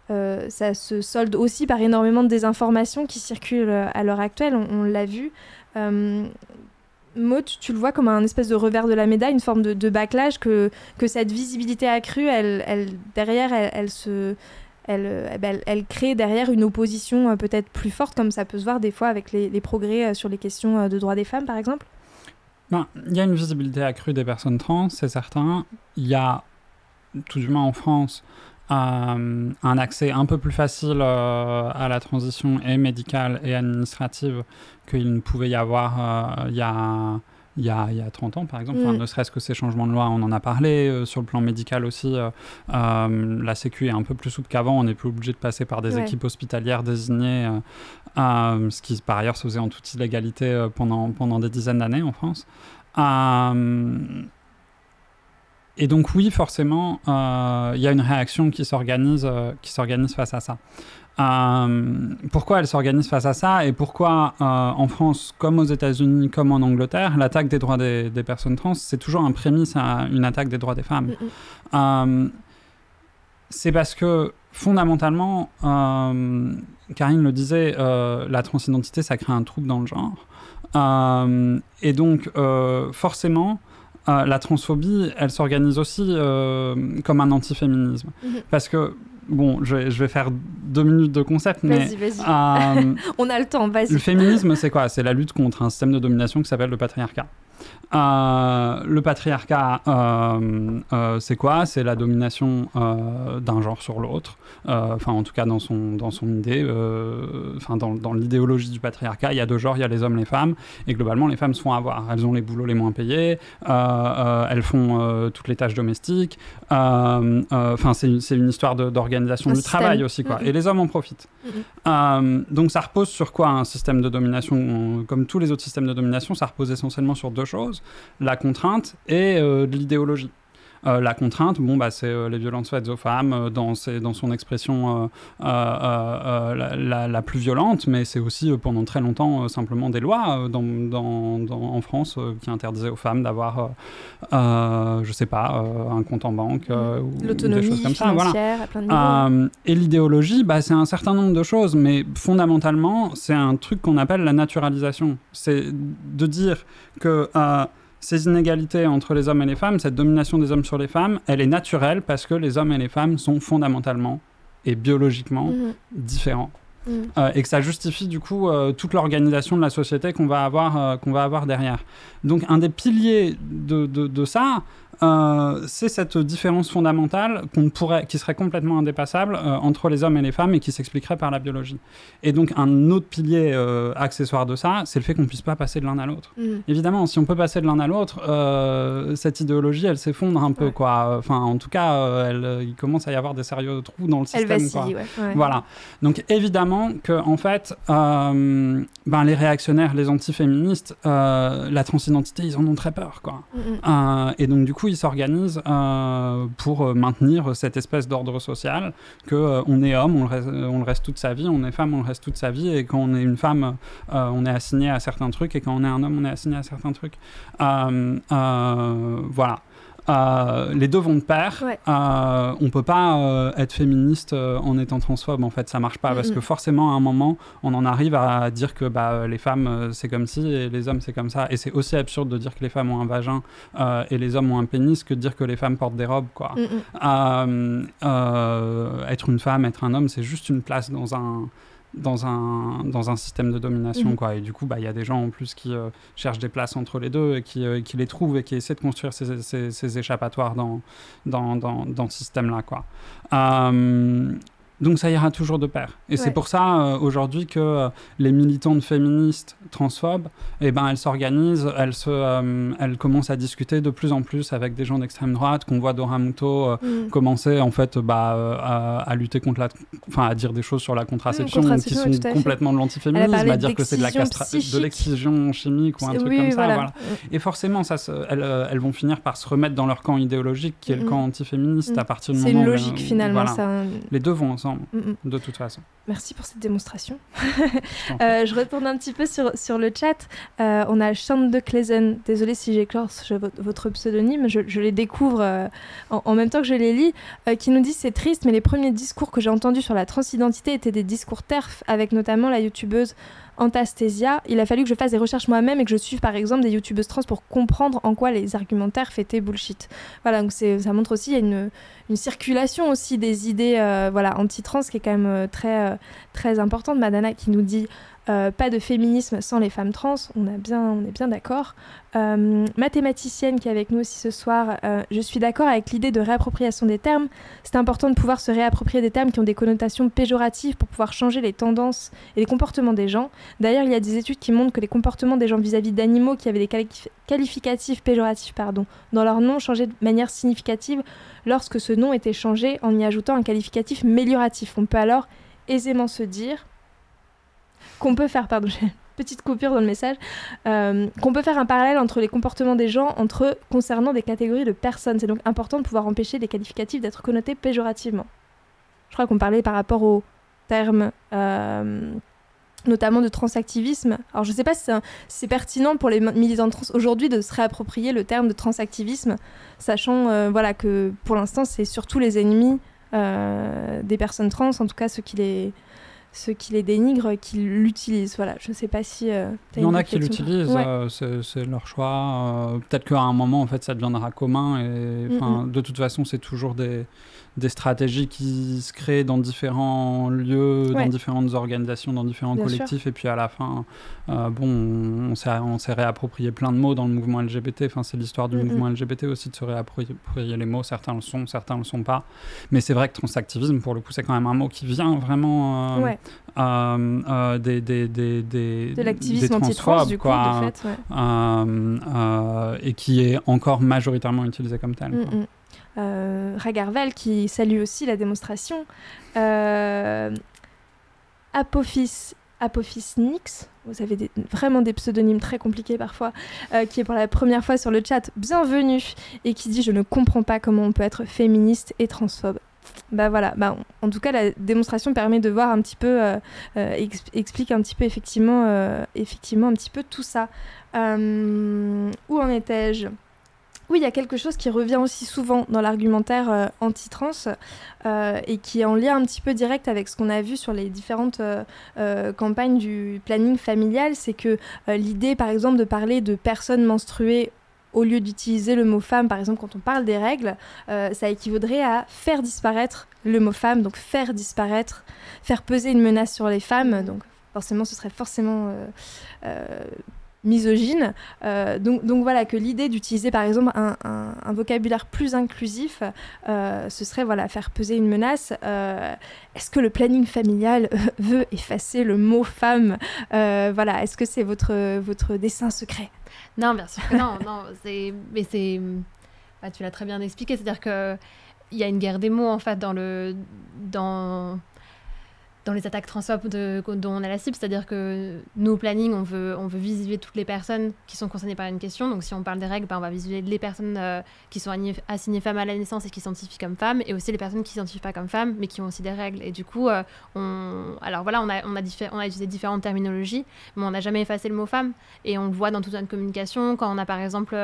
ça se solde aussi par énormément de désinformation qui circulent à l'heure actuelle, on l'a vu. Maud, tu le vois comme un espèce de revers de la médaille, une forme de backlash, que cette visibilité accrue, derrière, elle crée derrière une opposition peut-être plus forte, comme ça peut se voir des fois avec les progrès sur les questions de droits des femmes, par exemple. Il y a une visibilité accrue des personnes trans, c'est certain. Il y a, tout du moins en France, un accès un peu plus facile à la transition et médicale et administrative qu'il ne pouvait y avoir il y a 30 ans, par exemple. Enfin, ne serait-ce que ces changements de loi, on en a parlé. Sur le plan médical aussi, la Sécu est un peu plus souple qu'avant. On n'est plus obligé de passer par des équipes hospitalières désignées, ce qui, par ailleurs, se faisait en toute illégalité pendant des dizaines d'années en France. Et donc, oui, forcément, il y a une réaction qui s'organise face à ça. Pourquoi elle s'organise face à ça, et pourquoi en France, comme aux États-Unis, comme en Angleterre, l'attaque des droits des personnes trans, c'est toujours un prémisse à une attaque des droits des femmes. C'est parce que, fondamentalement, Karine le disait, la transidentité, ça crée un trouble dans le genre. Et donc, forcément, la transphobie, elle s'organise aussi comme un antiféminisme. Parce que, bon, je vais faire 2 minutes de concept, mais... Vas-y. On a le temps, vas-y. Le féminisme, c'est quoi ? C'est la lutte contre un système de domination qui s'appelle le patriarcat. Le patriarcat, c'est quoi ? C'est la domination d'un genre sur l'autre. Enfin, en tout cas, dans son idée, dans l'idéologie du patriarcat, il y a 2 genres, il y a les hommes et les femmes. Et globalement, les femmes se font avoir. Elles ont les boulots les moins payés. Elles font toutes les tâches domestiques. Enfin, c'est une histoire d'organisation du travail aussi, quoi. Et les hommes en profitent. Donc, ça repose sur quoi, un système de domination ? Comme tous les autres systèmes de domination, ça repose essentiellement sur 2 choses, la contrainte et de l'idéologie. La contrainte, c'est les violences faites aux femmes dans son expression la plus violente, mais c'est aussi pendant très longtemps simplement des lois en France qui interdisaient aux femmes d'avoir, je sais pas, un compte en banque ou des choses comme ça. Voilà. À plein de niveaux. Et l'idéologie, c'est un certain nombre de choses, mais fondamentalement, c'est un truc qu'on appelle la naturalisation. C'est de dire que ces inégalités entre les hommes et les femmes, cette domination des hommes sur les femmes, elle est naturelle parce que les hommes et les femmes sont fondamentalement et biologiquement différents. Et que ça justifie du coup toute l'organisation de la société qu'on va avoir derrière. Donc un des piliers de ça, c'est cette différence fondamentale qui serait complètement indépassable entre les hommes et les femmes et qui s'expliquerait par la biologie. Et donc un autre pilier accessoire de ça, c'est le fait qu'on ne puisse pas passer de l'un à l'autre. Évidemment, si on peut passer de l'un à l'autre, cette idéologie, elle s'effondre un peu, quoi. Enfin, en tout cas, il commence à y avoir des sérieux trous dans le système. Elle vacille, ouais. Voilà. Donc évidemment que, en fait, les réactionnaires, les antiféministes, la transidentité, ils en ont très peur, quoi. Et donc du coup, ils s'organisent pour maintenir cette espèce d'ordre social que on est homme, on le reste toute sa vie, on est femme, on le reste toute sa vie, et quand on est une femme, on est assigné à certains trucs, et quand on est un homme, on est assigné à certains trucs. Voilà. Les 2 vont de pair. Ouais. On peut pas être féministe en étant transphobe, en fait, ça marche pas, parce que forcément à un moment on en arrive à dire que les femmes c'est comme ci et les hommes c'est comme ça, et c'est aussi absurde de dire que les femmes ont un vagin et les hommes ont un pénis que de dire que les femmes portent des robes, quoi. Être une femme, être un homme, c'est juste une place dans un système de domination, quoi. Et du coup, y a des gens en plus qui cherchent des places entre les deux et qui les trouvent et qui essaient de construire ces échappatoires dans ce système-là, quoi. Donc ça ira toujours de pair. Et c'est pour ça, aujourd'hui, que les militantes féministes transphobes, elles s'organisent, elles commencent à discuter de plus en plus avec des gens d'extrême droite, qu'on voit Dora Muto commencer, en fait, à lutter contre à dire des choses sur la contraception qui sont complètement de l'antiféminisme, à dire que c'est de l'excision chimique ou un truc comme ça. Voilà. Et forcément, elles vont finir par se remettre dans leur camp idéologique, qui est le camp antiféministe, à partir du moment où... C'est une logique, finalement. Voilà. Ça... Les 2 vont ensemble. De toute façon. Merci pour cette démonstration. Je retourne un petit peu sur le chat. On a Chante de Klezen, désolée si j'écorche votre pseudonyme, je les découvre en même temps que je les lis, qui nous dit: c'est triste, mais les premiers discours que j'ai entendus sur la transidentité étaient des discours TERF, avec notamment la youtubeuse Antasthesia. Il a fallu que je fasse des recherches moi-même et que je suive par exemple des youtubeuses trans pour comprendre en quoi les argumentaires étaient bullshit. Voilà, donc ça montre aussi, il y a une circulation aussi des idées anti-trans qui est quand même très importante. Madana qui nous dit pas de féminisme sans les femmes trans, on est bien d'accord. Mathématicienne qui est avec nous aussi ce soir, je suis d'accord avec l'idée de réappropriation des termes. C'est important de pouvoir se réapproprier des termes qui ont des connotations péjoratives pour pouvoir changer les tendances et les comportements des gens. D'ailleurs, il y a des études qui montrent que les comportements des gens vis-à-vis d'animaux qui avaient des qualificatifs péjoratifs dans leur nom changeaient de manière significative lorsque ce nom était changé en y ajoutant un qualificatif mélioratif. On peut alors aisément se dire qu'on peut faire, j'ai une petite coupure dans le message, qu'on peut faire un parallèle entre les comportements des gens concernant des catégories de personnes. C'est donc important de pouvoir empêcher des qualificatifs d'être connotés péjorativement. Je crois qu'on parlait par rapport aux termes, notamment de transactivisme. Alors je ne sais pas si c'est pertinent pour les militants trans aujourd'hui de se réapproprier le terme de transactivisme, sachant que pour l'instant c'est surtout les ennemis des personnes trans, en tout cas ceux qui les dénigrent, qui l'utilisent. Voilà, je ne sais pas si... il y en a qui l'utilisent, c'est leur choix. Peut-être qu'à un moment, en fait, ça deviendra commun. Et, de toute façon, c'est toujours des stratégies qui se créent dans différents lieux, dans différentes organisations, dans différents collectifs. Et puis à la fin, on s'est réapproprié plein de mots dans le mouvement LGBT. Enfin, c'est l'histoire du mouvement LGBT aussi de se réapproprier les mots. Certains le sont, certains le sont pas. Mais c'est vrai que transactivisme, pour le coup, c'est quand même un mot qui vient vraiment de l'activisme anti-trans, du coup, de fait. Et qui est encore majoritairement utilisé comme tel. Ragarvel qui salue aussi la démonstration. Apophis Nix, vous avez vraiment des pseudonymes très compliqués parfois, qui est pour la première fois sur le chat, bienvenue, et qui dit « Je ne comprends pas comment on peut être féministe et transphobe ». En tout cas, la démonstration permet de voir un petit peu, explique un petit peu effectivement un petit peu tout ça. Où en étais-je ? Oui, il y a quelque chose qui revient aussi souvent dans l'argumentaire anti-trans et qui est en lien un petit peu direct avec ce qu'on a vu sur les différentes campagnes du planning familial, c'est que l'idée, par exemple, de parler de personnes menstruées au lieu d'utiliser le mot femme, par exemple, quand on parle des règles, ça équivaudrait à faire disparaître le mot femme, donc faire peser une menace sur les femmes, donc forcément, ce serait forcément misogyne. Donc voilà, que l'idée d'utiliser par exemple un vocabulaire plus inclusif, ce serait faire peser une menace. Est-ce que le planning familial veut effacer le mot femme ? Est-ce que c'est votre dessein secret ? Non, bien sûr que non. Tu l'as très bien expliqué, c'est-à-dire qu'il y a une guerre des mots en fait dans les attaques transphobes dont on est la cible, c'est-à-dire que nous, au planning, on veut visualiser toutes les personnes qui sont concernées par une question. Donc, si on parle des règles, on va visualiser les personnes qui sont assignées femmes à la naissance et qui s'identifient comme femmes, et aussi les personnes qui ne s'identifient pas comme femmes, mais qui ont aussi des règles. Et du coup, on a utilisé différentes terminologies, mais on n'a jamais effacé le mot femme. Et on le voit dans toute notre communication, quand on a, par exemple...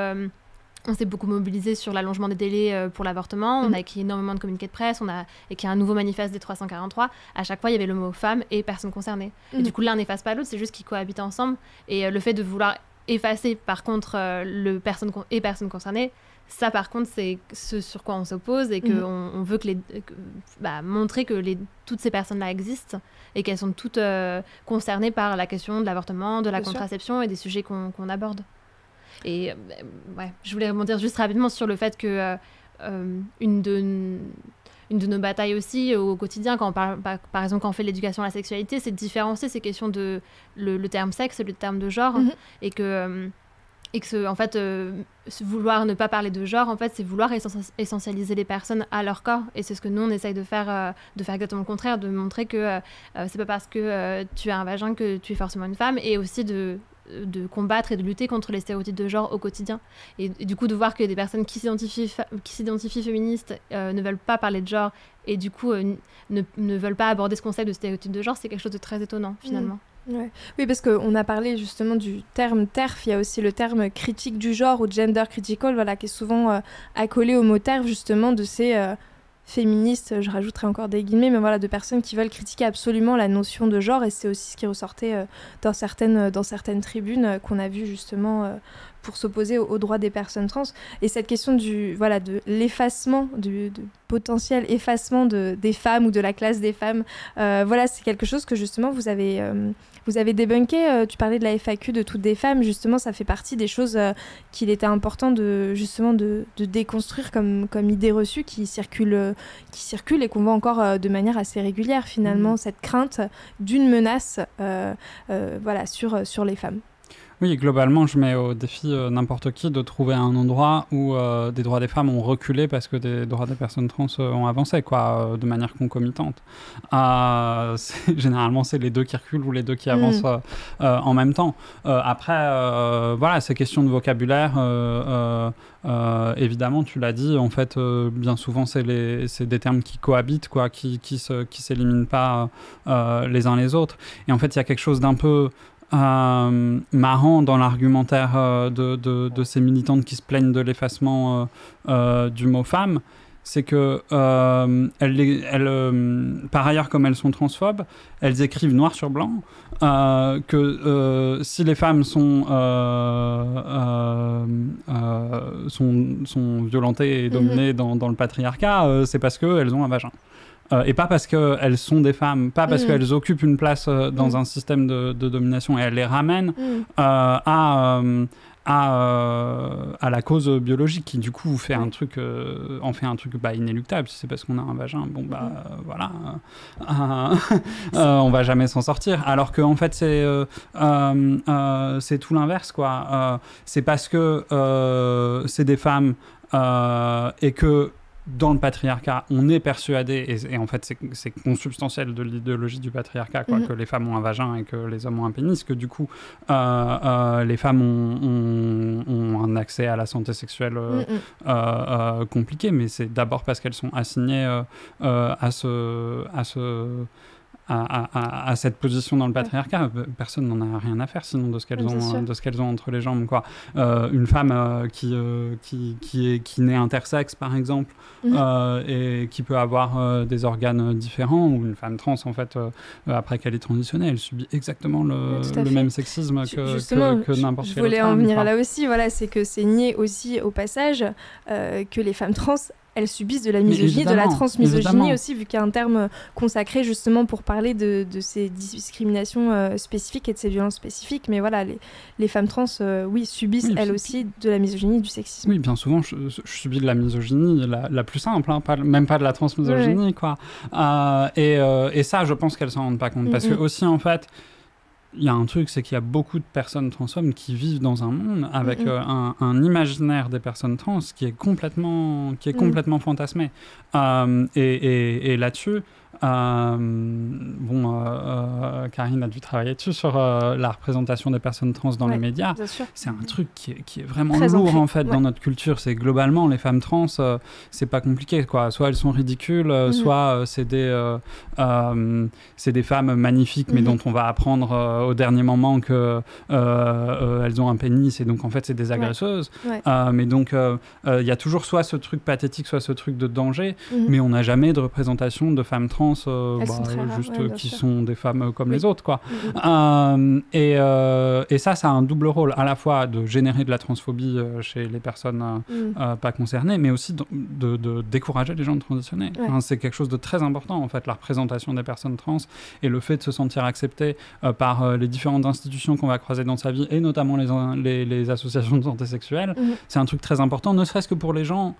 on s'est beaucoup mobilisé sur l'allongement des délais pour l'avortement. On a écrit énormément de communiqués de presse. On a écrit un nouveau manifeste des 343. À chaque fois, il y avait le mot femme et personne concernée. Et du coup, l'un n'efface pas l'autre, c'est juste qu'ils cohabitent ensemble. Et le fait de vouloir effacer, par contre, personne concernée, ça, par contre, c'est ce sur quoi on s'oppose et qu'on veut montrer que toutes ces personnes-là existent et qu'elles sont toutes concernées par la question de l'avortement, de la contraception et des sujets qu'on aborde. Et je voulais rebondir juste rapidement sur le fait que une de nos batailles aussi au quotidien, quand on parle, par exemple, quand on fait l'éducation à la sexualité, c'est de différencier ces questions de le terme sexe et le terme de genre, et que en fait, vouloir ne pas parler de genre, en fait, c'est vouloir essentialiser les personnes à leur corps, et c'est ce que nous on essaye de faire exactement le contraire, de montrer que c'est pas parce que tu as un vagin que tu es forcément une femme, et aussi de combattre et de lutter contre les stéréotypes de genre au quotidien. Et du coup, de voir que des personnes qui s'identifient féministes ne veulent pas parler de genre et du coup ne veulent pas aborder ce concept de stéréotype de genre, c'est quelque chose de très étonnant finalement. Ouais. Oui, parce qu'on a parlé justement du terme TERF, il y a aussi le terme critique du genre ou gender critical, qui est souvent accolé au mot TERF, justement, de ces féministes, je rajouterai encore des guillemets, mais de personnes qui veulent critiquer absolument la notion de genre, et c'est aussi ce qui ressortait dans certaines tribunes qu'on a vues justement pour s'opposer aux droits des personnes trans. Et cette question de l'effacement, du potentiel effacement des femmes ou de la classe des femmes, c'est quelque chose que justement vous avez débunké. Tu parlais de la FAQ de toutes des femmes, justement ça fait partie des choses qu'il était important de déconstruire comme idée reçue qui circule et qu'on voit encore de manière assez régulière finalement, cette crainte d'une menace sur les femmes. Oui, globalement, je mets au défi n'importe qui de trouver un endroit où des droits des femmes ont reculé parce que des droits des personnes trans ont avancé, de manière concomitante. Généralement, c'est les deux qui reculent ou les deux qui avancent en même temps. Après, ces questions de vocabulaire, évidemment, tu l'as dit, en fait, bien souvent, c'est des termes qui cohabitent, qui s'éliminent pas les uns les autres. Et en fait, il y a quelque chose d'un peu... marrant dans l'argumentaire de ces militantes qui se plaignent de l'effacement du mot femme, c'est que par ailleurs, comme elles sont transphobes, elles écrivent noir sur blanc que si les femmes sont violentées et dominées dans le patriarcat, c'est parce qu'elles ont un vagin. Et pas parce qu'elles sont des femmes, pas parce qu'elles occupent une place dans un système de domination, et elles les ramènent à la cause biologique qui du coup fait un truc, en fait un truc inéluctable. Si c'est parce qu'on a un vagin, voilà, on va jamais s'en sortir. Alors que en fait c'est tout l'inverse, quoi. C'est parce que c'est des femmes et que dans le patriarcat, on est persuadé, et en fait c'est consubstantiel de l'idéologie du patriarcat, quoi, que les femmes ont un vagin et que les hommes ont un pénis, que du coup les femmes ont un accès à la santé sexuelle compliqué, mais c'est d'abord parce qu'elles sont assignées à cette position dans le patriarcat. Personne n'en a rien à faire sinon de ce qu'elles ont entre les jambes, quoi. Une femme qui naît intersexe, par exemple, et qui peut avoir des organes différents, ou une femme trans, en fait, après qu'elle est transitionnée, elle subit exactement le même sexisme que n'importe quelle autre femme. Je voulais en venir là aussi, voilà, c'est que c'est nier aussi au passage que les femmes trans, elles subissent de la misogynie, de la transmisogynie aussi, vu qu'il y a un terme consacré justement pour parler de ces discriminations spécifiques et de ces violences spécifiques. Mais voilà, les femmes trans, subissent elles aussi de la misogynie, du sexisme. Oui, bien souvent, je subis de la misogynie la plus simple, hein, même pas de la transmisogynie, quoi. Et ça, je pense qu'elles s'en rendent pas compte. Parce que aussi, en fait, il y a un truc, c'est qu'il y a beaucoup de personnes transhommes qui vivent dans un monde avec un imaginaire des personnes trans qui est complètement fantasmé. Et là-dessus, Karine a dû travailler dessus sur la représentation des personnes trans dans les médias. C'est un truc qui est vraiment très lourd ancré, en fait, dans notre culture. C'est globalement, les femmes trans, c'est pas compliqué, quoi. Soit elles sont ridicules, soit c'est des femmes magnifiques, mais dont on va apprendre au dernier moment que elles ont un pénis, et donc en fait c'est des agresseuses. Mais donc il y a toujours soit ce truc pathétique, soit ce truc de danger, mais on n'a jamais de représentation de femmes trans qui sont des femmes comme les autres, quoi. Et ça a un double rôle, à la fois de générer de la transphobie chez les personnes pas concernées, mais aussi de décourager les gens de transitionner. C'est quelque chose de très important, en fait, la représentation des personnes trans et le fait de se sentir accepté par les différentes institutions qu'on va croiser dans sa vie, et notamment les associations de santé sexuelle. C'est un truc très important, ne serait-ce que pour les gens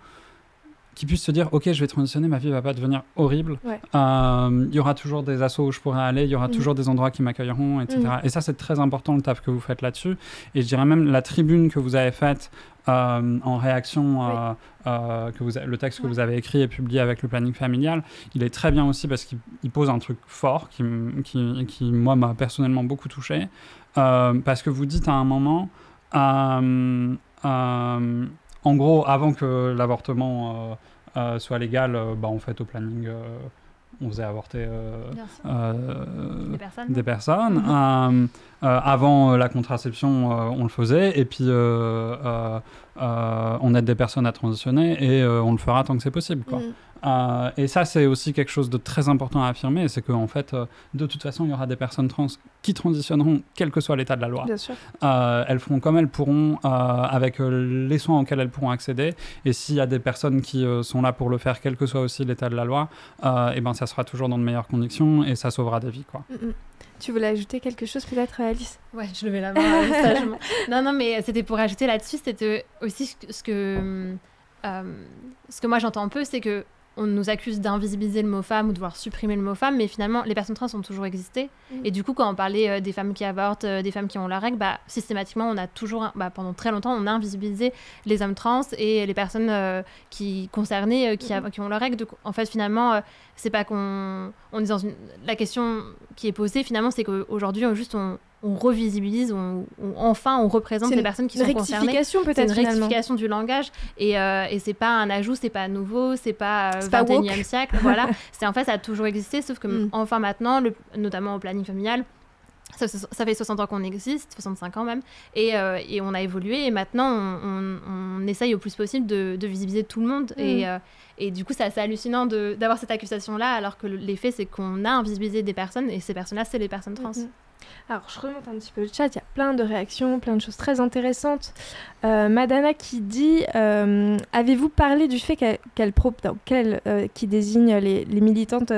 qui puissent se dire, ok, je vais transitionner, ma vie va pas devenir horrible. Il y aura toujours des assos où je pourrai aller, il y aura toujours des endroits qui m'accueilleront, etc. Et ça, c'est très important, le taf que vous faites là-dessus. Et je dirais même la tribune que vous avez faite en réaction, le texte que vous avez écrit et publié avec le planning familial, il est très bien aussi parce qu'il pose un truc fort qui moi, m'a personnellement beaucoup touché. Parce que vous dites à un moment... en gros, avant que l'avortement soit légal, en fait, au planning, on faisait avorter des personnes. Avant la contraception, on le faisait. Et puis, on aide des personnes à transitionner et on le fera tant que c'est possible, quoi. Et ça, c'est aussi quelque chose de très important à affirmer, c'est qu'en fait, de toute façon, il y aura des personnes trans qui transitionneront, quel que soit l'état de la loi. Bien sûr. Elles feront comme elles pourront, avec les soins auxquels elles pourront accéder. Et s'il y a des personnes qui sont là pour le faire, quel que soit aussi l'état de la loi, ça sera toujours dans de meilleures conditions et ça sauvera des vies, quoi. Tu voulais ajouter quelque chose peut-être, Alice ? Ouais, je levais la main sagement. Non, mais c'était pour ajouter là-dessus, c'était aussi ce que moi j'entends un peu, c'est que on nous accuse d'invisibiliser le mot femme ou de vouloir supprimer le mot femme, mais finalement, les personnes trans ont toujours existé. Et du coup, quand on parlait des femmes qui avortent, des femmes qui ont leurs règles, systématiquement, on a toujours, pendant très longtemps, on a invisibilisé les hommes trans et les personnes concernées qui ont leurs règles. Donc, en fait, finalement, c'est pas qu'on est dans la question qui est posée, finalement, c'est qu'aujourd'hui, on revisibilise, enfin on représente les personnes qui sont concernées. C'est une rectification du langage et c'est pas un ajout, c'est pas nouveau, c'est pas 21e siècle, voilà. C'est en fait ça a toujours existé, sauf que enfin maintenant, notamment au planning familial, ça fait 60 ans qu'on existe, 65 ans même, et on a évolué et maintenant on essaye au plus possible de visibiliser tout le monde et Et du coup, c'est assez hallucinant d'avoir cette accusation-là, alors que l'effet, c'est qu'on a invisibilisé des personnes, et ces personnes-là, c'est les personnes trans. Alors, je remonte un petit peu le chat, il y a plein de réactions, plein de choses très intéressantes. Madana qui dit avez-vous parlé du fait qui désigne les militantes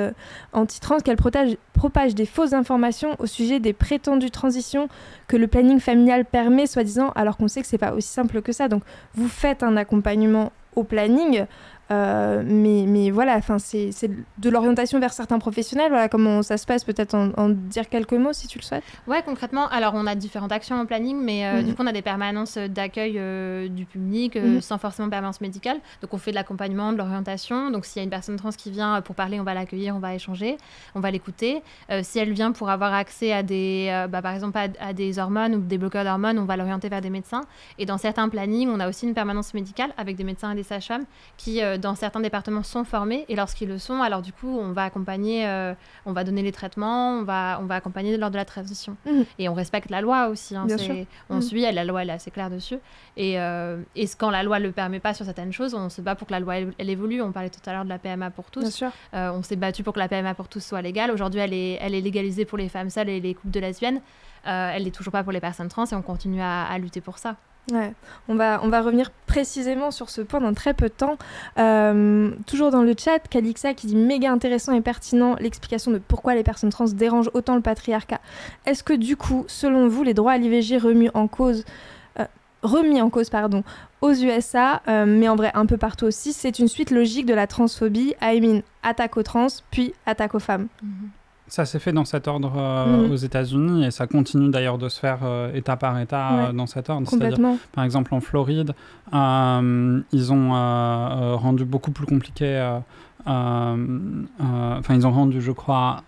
anti-trans, qu'elle propage des fausses informations au sujet des prétendues transitions que le planning familial permet, soi-disant, alors qu'on sait que c'est pas aussi simple que ça. Donc, vous faites un accompagnement au planning, mais voilà, c'est de l'orientation vers certains professionnels. Voilà comment ça se passe, peut-être en dire quelques mots si tu le souhaites. Ouais, concrètement, alors on a différentes actions en planning, mais du coup on a des permanences d'accueil du public sans forcément permanence médicale. Donc on fait de l'accompagnement, de l'orientation. Donc s'il y a une personne trans qui vient pour parler, on va l'accueillir, on va échanger, on va l'écouter. Si elle vient pour avoir accès à des, par exemple à des hormones ou des bloqueurs d'hormones, on va l'orienter vers des médecins. Et dans certains plannings, on a aussi une permanence médicale avec des médecins et des sages-femmes qui dans certains départements sont formés, et lorsqu'ils le sont, alors du coup on va accompagner, on va donner les traitements, on va accompagner lors de la transition. Et on respecte la loi aussi, hein, on suit, la loi elle est assez claire dessus, et quand la loi le permet pas sur certaines choses, on se bat pour que la loi elle évolue. On parlait tout à l'heure de la PMA pour tous, on s'est battu pour que la PMA pour tous soit légale. Aujourd'hui elle est légalisée pour les femmes seules et les couples de lesbiennes, elle n'est toujours pas pour les personnes trans, et on continue à lutter pour ça. Ouais, on va revenir précisément sur ce point dans très peu de temps. Toujours dans le chat, Calixa qui dit méga intéressant et pertinent l'explication de pourquoi les personnes trans dérangent autant le patriarcat. Est-ce que du coup, selon vous, les droits à l'IVG remis en cause aux USA, mais en vrai un peu partout aussi, c'est une suite logique de la transphobie, attaque aux trans, puis attaque aux femmes? Ça s'est fait dans cet ordre aux États-Unis, et ça continue d'ailleurs de se faire État par État dans cet ordre. C'est-à-dire, par exemple, en Floride, ils ont rendu beaucoup plus compliqué. Ils ont rendu, je crois,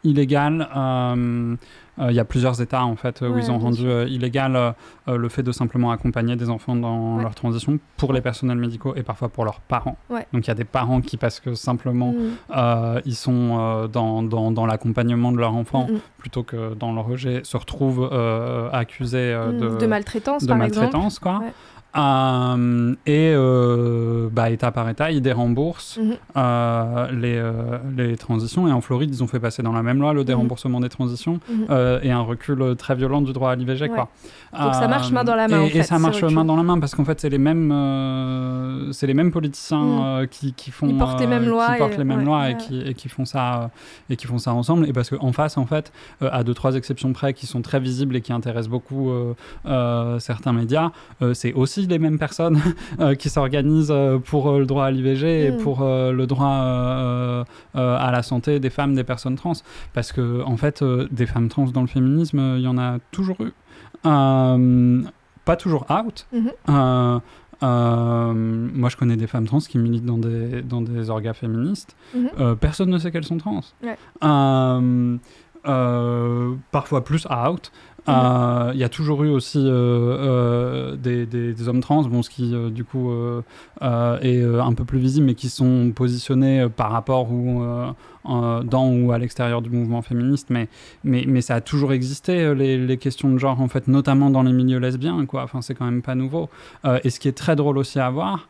illégal. Il y a plusieurs États en fait où ils ont rendu illégal le fait de simplement accompagner des enfants dans leur transition pour les personnels médicaux et parfois pour leurs parents. Donc il y a des parents qui, parce que simplement ils sont dans l'accompagnement de leur enfant plutôt que dans le rejet, se retrouvent accusés de maltraitance, quoi. État par État, ils déremboursent les transitions. Et en Floride, ils ont fait passer dans la même loi le déremboursement des transitions et un recul très violent du droit à l'IVG. Quoi. Donc ça marche main dans la main. Et ça marche main dans la main parce qu'en fait, c'est les mêmes politiciens qui portent les mêmes lois et qui font ça ensemble. Et parce qu'en face, en fait, à 2-3 exceptions près qui sont très visibles et qui intéressent beaucoup certains médias, c'est aussi les mêmes personnes qui s'organisent pour le droit à l'IVG et pour le droit à la santé des femmes, des personnes trans. Parce que, en fait, des femmes trans dans le féminisme, il y en a toujours eu. Pas toujours out. Moi, je connais des femmes trans qui militent dans des orgas féministes. Personne ne sait qu'elles sont trans. Parfois plus out. Il y a toujours eu aussi des hommes trans, ce qui du coup est un peu plus visible, mais qui sont positionnés par rapport dans ou à l'extérieur du mouvement féministe, mais ça a toujours existé, les questions de genre, en fait, notamment dans les milieux lesbiens, quoi. Enfin, c'est quand même pas nouveau. Et ce qui est très drôle aussi à voir,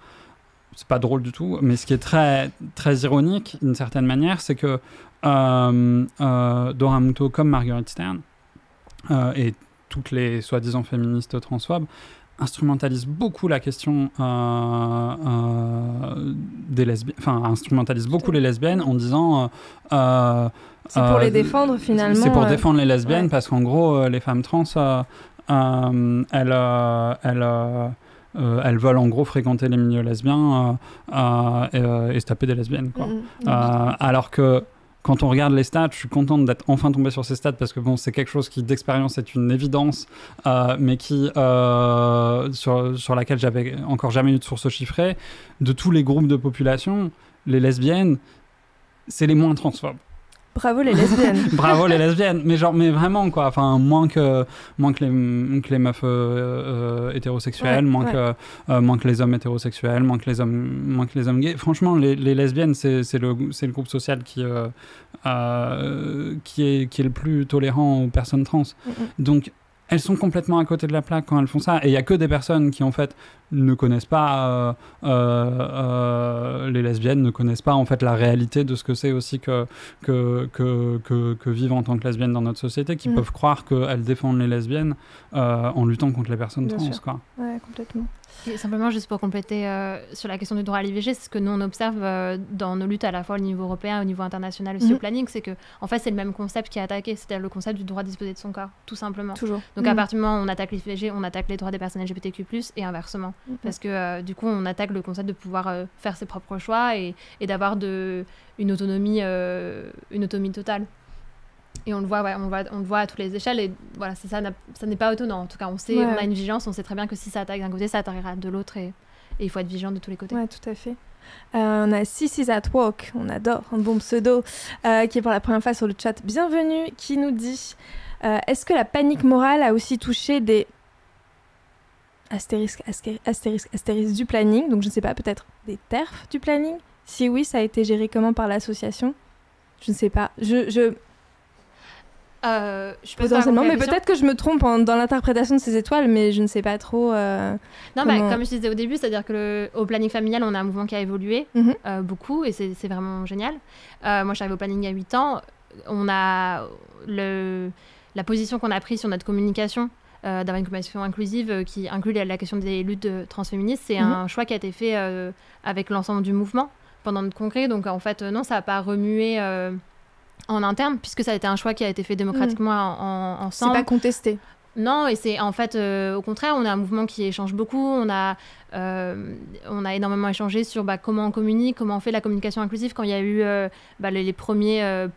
c'est pas drôle du tout, mais ce qui est très, très ironique, d'une certaine manière, c'est que Dora Muto, comme Marguerite Stern, et toutes les soi-disant féministes transphobes, instrumentalisent beaucoup la question des lesbiennes, instrumentalisent beaucoup les lesbiennes en disant c'est pour les défendre finalement. C'est pour défendre les lesbiennes parce qu'en gros les femmes trans elles veulent en gros fréquenter les milieux lesbiens et se taper des lesbiennes, quoi. Alors que quand on regarde les stats, je suis contente d'être enfin tombé sur ces stats parce que bon, c'est quelque chose qui d'expérience est une évidence, mais qui sur laquelle j'avais encore jamais eu de source chiffrée. De tous les groupes de population, les lesbiennes, c'est les moins transphobes. Bravo les lesbiennes. Bravo les lesbiennes, mais vraiment quoi, enfin moins que les meufs hétérosexuelles, moins que les hommes hétérosexuels, moins que les hommes gays. Franchement, les lesbiennes, c'est le groupe social qui est le plus tolérant aux personnes trans. Donc elles sont complètement à côté de la plaque quand elles font ça. Et il n'y a que des personnes qui, en fait, ne connaissent pas les lesbiennes, ne connaissent pas, en fait, la réalité de ce que c'est aussi que vivre en tant que lesbienne dans notre société, qui peuvent croire qu'elles défendent les lesbiennes en luttant contre les personnes trans, quoi. Ouais, complètement. Et simplement, juste pour compléter sur la question du droit à l'IVG, c'est ce que nous, on observe dans nos luttes à la fois au niveau européen et au niveau international aussi au planning, c'est que, en fait, c'est le même concept qui est attaqué, c'est-à-dire le concept du droit de disposer de son corps, tout simplement. Toujours. Donc, à partir du moment où on attaque l'IVG, on attaque les droits des personnes LGBTQ+, et inversement. Parce que, du coup, on attaque le concept de pouvoir faire ses propres choix et d'avoir une autonomie totale. Et on le voit, on le voit à toutes les échelles. Et voilà, ça n'est pas étonnant. En tout cas, on sait, on a une vigilance. On sait très bien que si ça attaque d'un côté, ça attaquera de l'autre. Et il faut être vigilant de tous les côtés. Ouais, tout à fait. On a Sissy's at Work, on adore, un bon pseudo, qui est pour la première fois sur le chat. Bienvenue, qui nous dit est-ce que la panique morale a aussi touché des astérisque du planning, donc je ne sais pas, peut-être des TERF du planning? Si oui, ça a été géré comment par l'association? Je ne sais pas. Potentiellement, mais peut-être que je me trompe dans l'interprétation de ces étoiles, mais je ne sais pas trop. Non, comme je disais au début, c'est-à-dire qu'au planning familial, on a un mouvement qui a évolué beaucoup, et c'est vraiment génial. Moi, je suis arrivée au planning il y a 8 ans. On a la position qu'on a prise sur notre communication, d'avoir une communication inclusive qui inclut la question des luttes transféministes. C'est un choix qui a été fait avec l'ensemble du mouvement pendant notre congrès. Donc, en fait, non, ça n'a pas remué en interne, puisque ça a été un choix qui a été fait démocratiquement ensemble. C'est pas contesté. Non, et c'est en fait, au contraire, on a un mouvement qui échange beaucoup. On a énormément échangé sur comment on communique, comment on fait la communication inclusive. Quand il y a eu les premières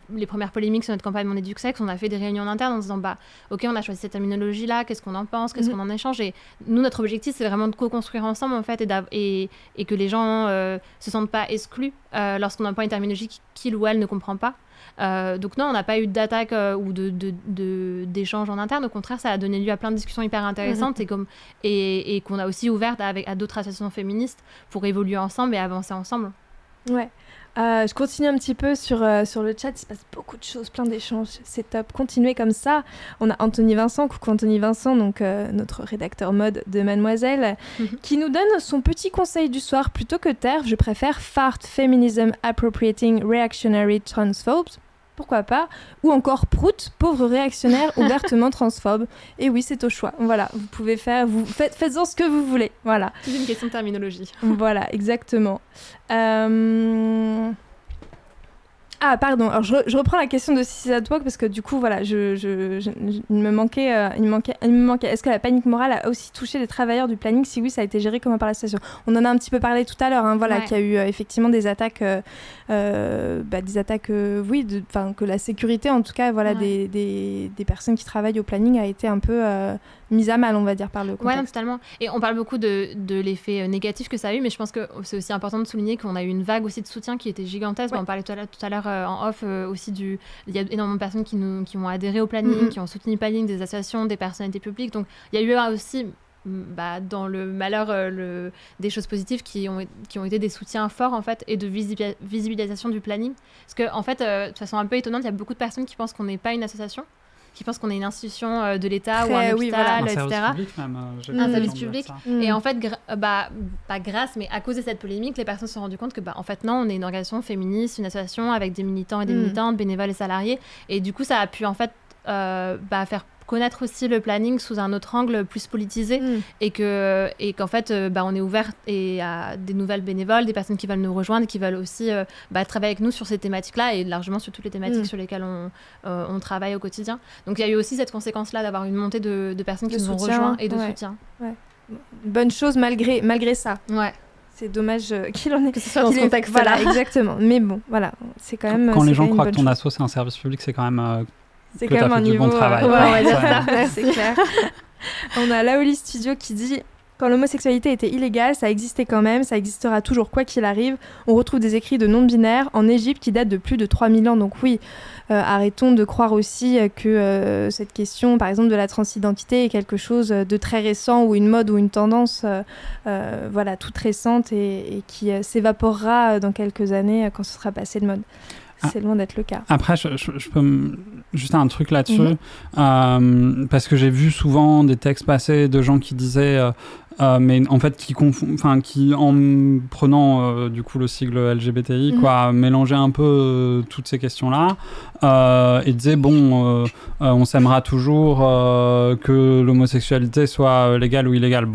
polémiques sur notre campagne Mon Éduc-Sexe, on a fait des réunions en interne en disant ok, on a choisi cette terminologie-là, qu'est-ce qu'on en pense, qu'est-ce qu'on en échange. Et nous, notre objectif, c'est vraiment de co-construire ensemble, en fait, et que les gens se sentent pas exclus lorsqu'on emploie une terminologie qu'il ou elle ne comprend pas. Donc non, on n'a pas eu d'attaque ou d'échange en interne. Au contraire, ça a donné lieu à plein de discussions hyper intéressantes et qu'on a aussi ouvertes à d'autres associations féministes pour évoluer ensemble et avancer ensemble. Ouais. Je continue un petit peu sur le chat, il se passe beaucoup de choses, plein d'échanges, c'est top, continuez comme ça. On a Anthony Vincent, coucou Anthony Vincent, donc notre rédacteur mode de Mademoiselle, qui nous donne son petit conseil du soir. Plutôt que TERF, je préfère Fart Feminism Appropriating Reactionary Transphobes, pourquoi pas, ou encore Prout, pauvre réactionnaire ouvertement transphobe. Et oui, c'est au choix. Voilà, vous pouvez faites-en ce que vous voulez. Voilà. C'est une question de terminologie. Voilà, exactement. Ah, pardon. Alors, je reprends la question de Sissy's at Work parce que du coup, voilà, il me manquait. Est-ce que la panique morale a aussi touché les travailleurs du planning? Si oui, ça a été géré comment par l'association? On en a un petit peu parlé tout à l'heure. Qu'il y a eu effectivement des attaques, que la sécurité, en tout cas, des personnes qui travaillent au planning a été un peu mise à mal, on va dire, par le contexte. Oui, totalement. Et on parle beaucoup de l'effet négatif que ça a eu, mais je pense que c'est aussi important de souligner qu'on a eu une vague aussi de soutien qui était gigantesque. On parlait tout à l'heure en off aussi il y a énormément de personnes qui ont adhéré au planning, qui ont soutenu le planning, des associations, des personnalités publiques. Donc il y a eu aussi dans le malheur des choses positives qui ont été des soutiens forts en fait et de visibilisation du planning. Parce que en fait, de façon un peu étonnante, il y a beaucoup de personnes qui pensent qu'on n'est pas une association, qui pensent qu'on est une institution de l'État ou un hôpital, etc. Un service public même. Un service public. Et en fait, pas grâce, mais à cause de cette polémique, les personnes se sont rendues compte que, en fait, non, on est une organisation féministe, une association avec des militants et des militantes, bénévoles et salariés. Et du coup, ça a pu, en fait, faire connaître aussi le planning sous un autre angle plus politisé et qu'en fait on est ouvert à des nouvelles bénévoles, des personnes qui veulent nous rejoindre, qui veulent aussi travailler avec nous sur ces thématiques-là et largement sur toutes les thématiques sur lesquelles on travaille au quotidien. Donc il y a eu aussi cette conséquence-là d'avoir une montée de personnes qui nous ont rejoints et de soutien. Ouais. Bonne chose malgré ça. Ouais. C'est dommage qu'il en ait que ce soit dans ce contexte. Voilà, exactement. Mais bon, voilà, c'est quand même. Quand les gens croient que ton asso c'est un service public, c'est quand même. C'est quand même un niveau bon travail. On va dire ça, c'est clair. On a Laoli Studio qui dit quand l'homosexualité était illégale, ça existait quand même, ça existera toujours quoi qu'il arrive. On retrouve des écrits de non-binaires en Égypte qui datent de plus de 3000 ans. Donc oui, arrêtons de croire aussi que cette question, par exemple, de la transidentité est quelque chose de très récent ou une mode ou une tendance toute récente et qui s'évaporera dans quelques années quand ce sera passé de mode. C'est loin d'être le cas. Après, je peux juste un truc là-dessus, parce que j'ai vu souvent des textes passer de gens qui disaient, mais en fait qui en prenant du coup le sigle LGBTI, mélangeaient un peu toutes ces questions-là, et disaient on s'aimera toujours, que l'homosexualité soit légale ou illégale.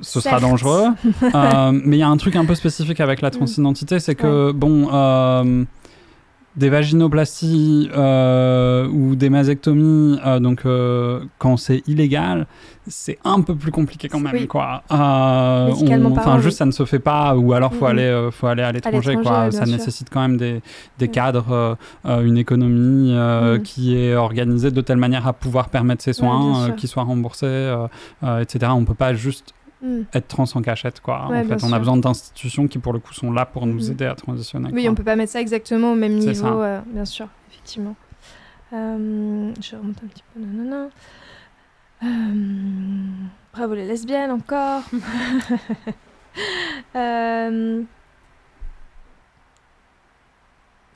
Ce sera dangereux. Mais il y a un truc un peu spécifique avec la transidentité, c'est que, des vaginoplasties ou des mastectomies, quand c'est illégal, c'est un peu plus compliqué quand même, quoi. Juste ça ne se fait pas, ou alors faut aller à l'étranger, quoi. Ça nécessite quand même des cadres, une économie qui est organisée de telle manière à pouvoir permettre ces soins, qui soient remboursés, etc. On peut pas juste être trans en cachette, quoi. En fait, on a besoin d'institutions qui, pour le coup, sont là pour nous aider à transitionner. Oui, on peut pas mettre ça exactement au même niveau, bien sûr, effectivement. Je remonte un petit peu. Bravo les lesbiennes, encore.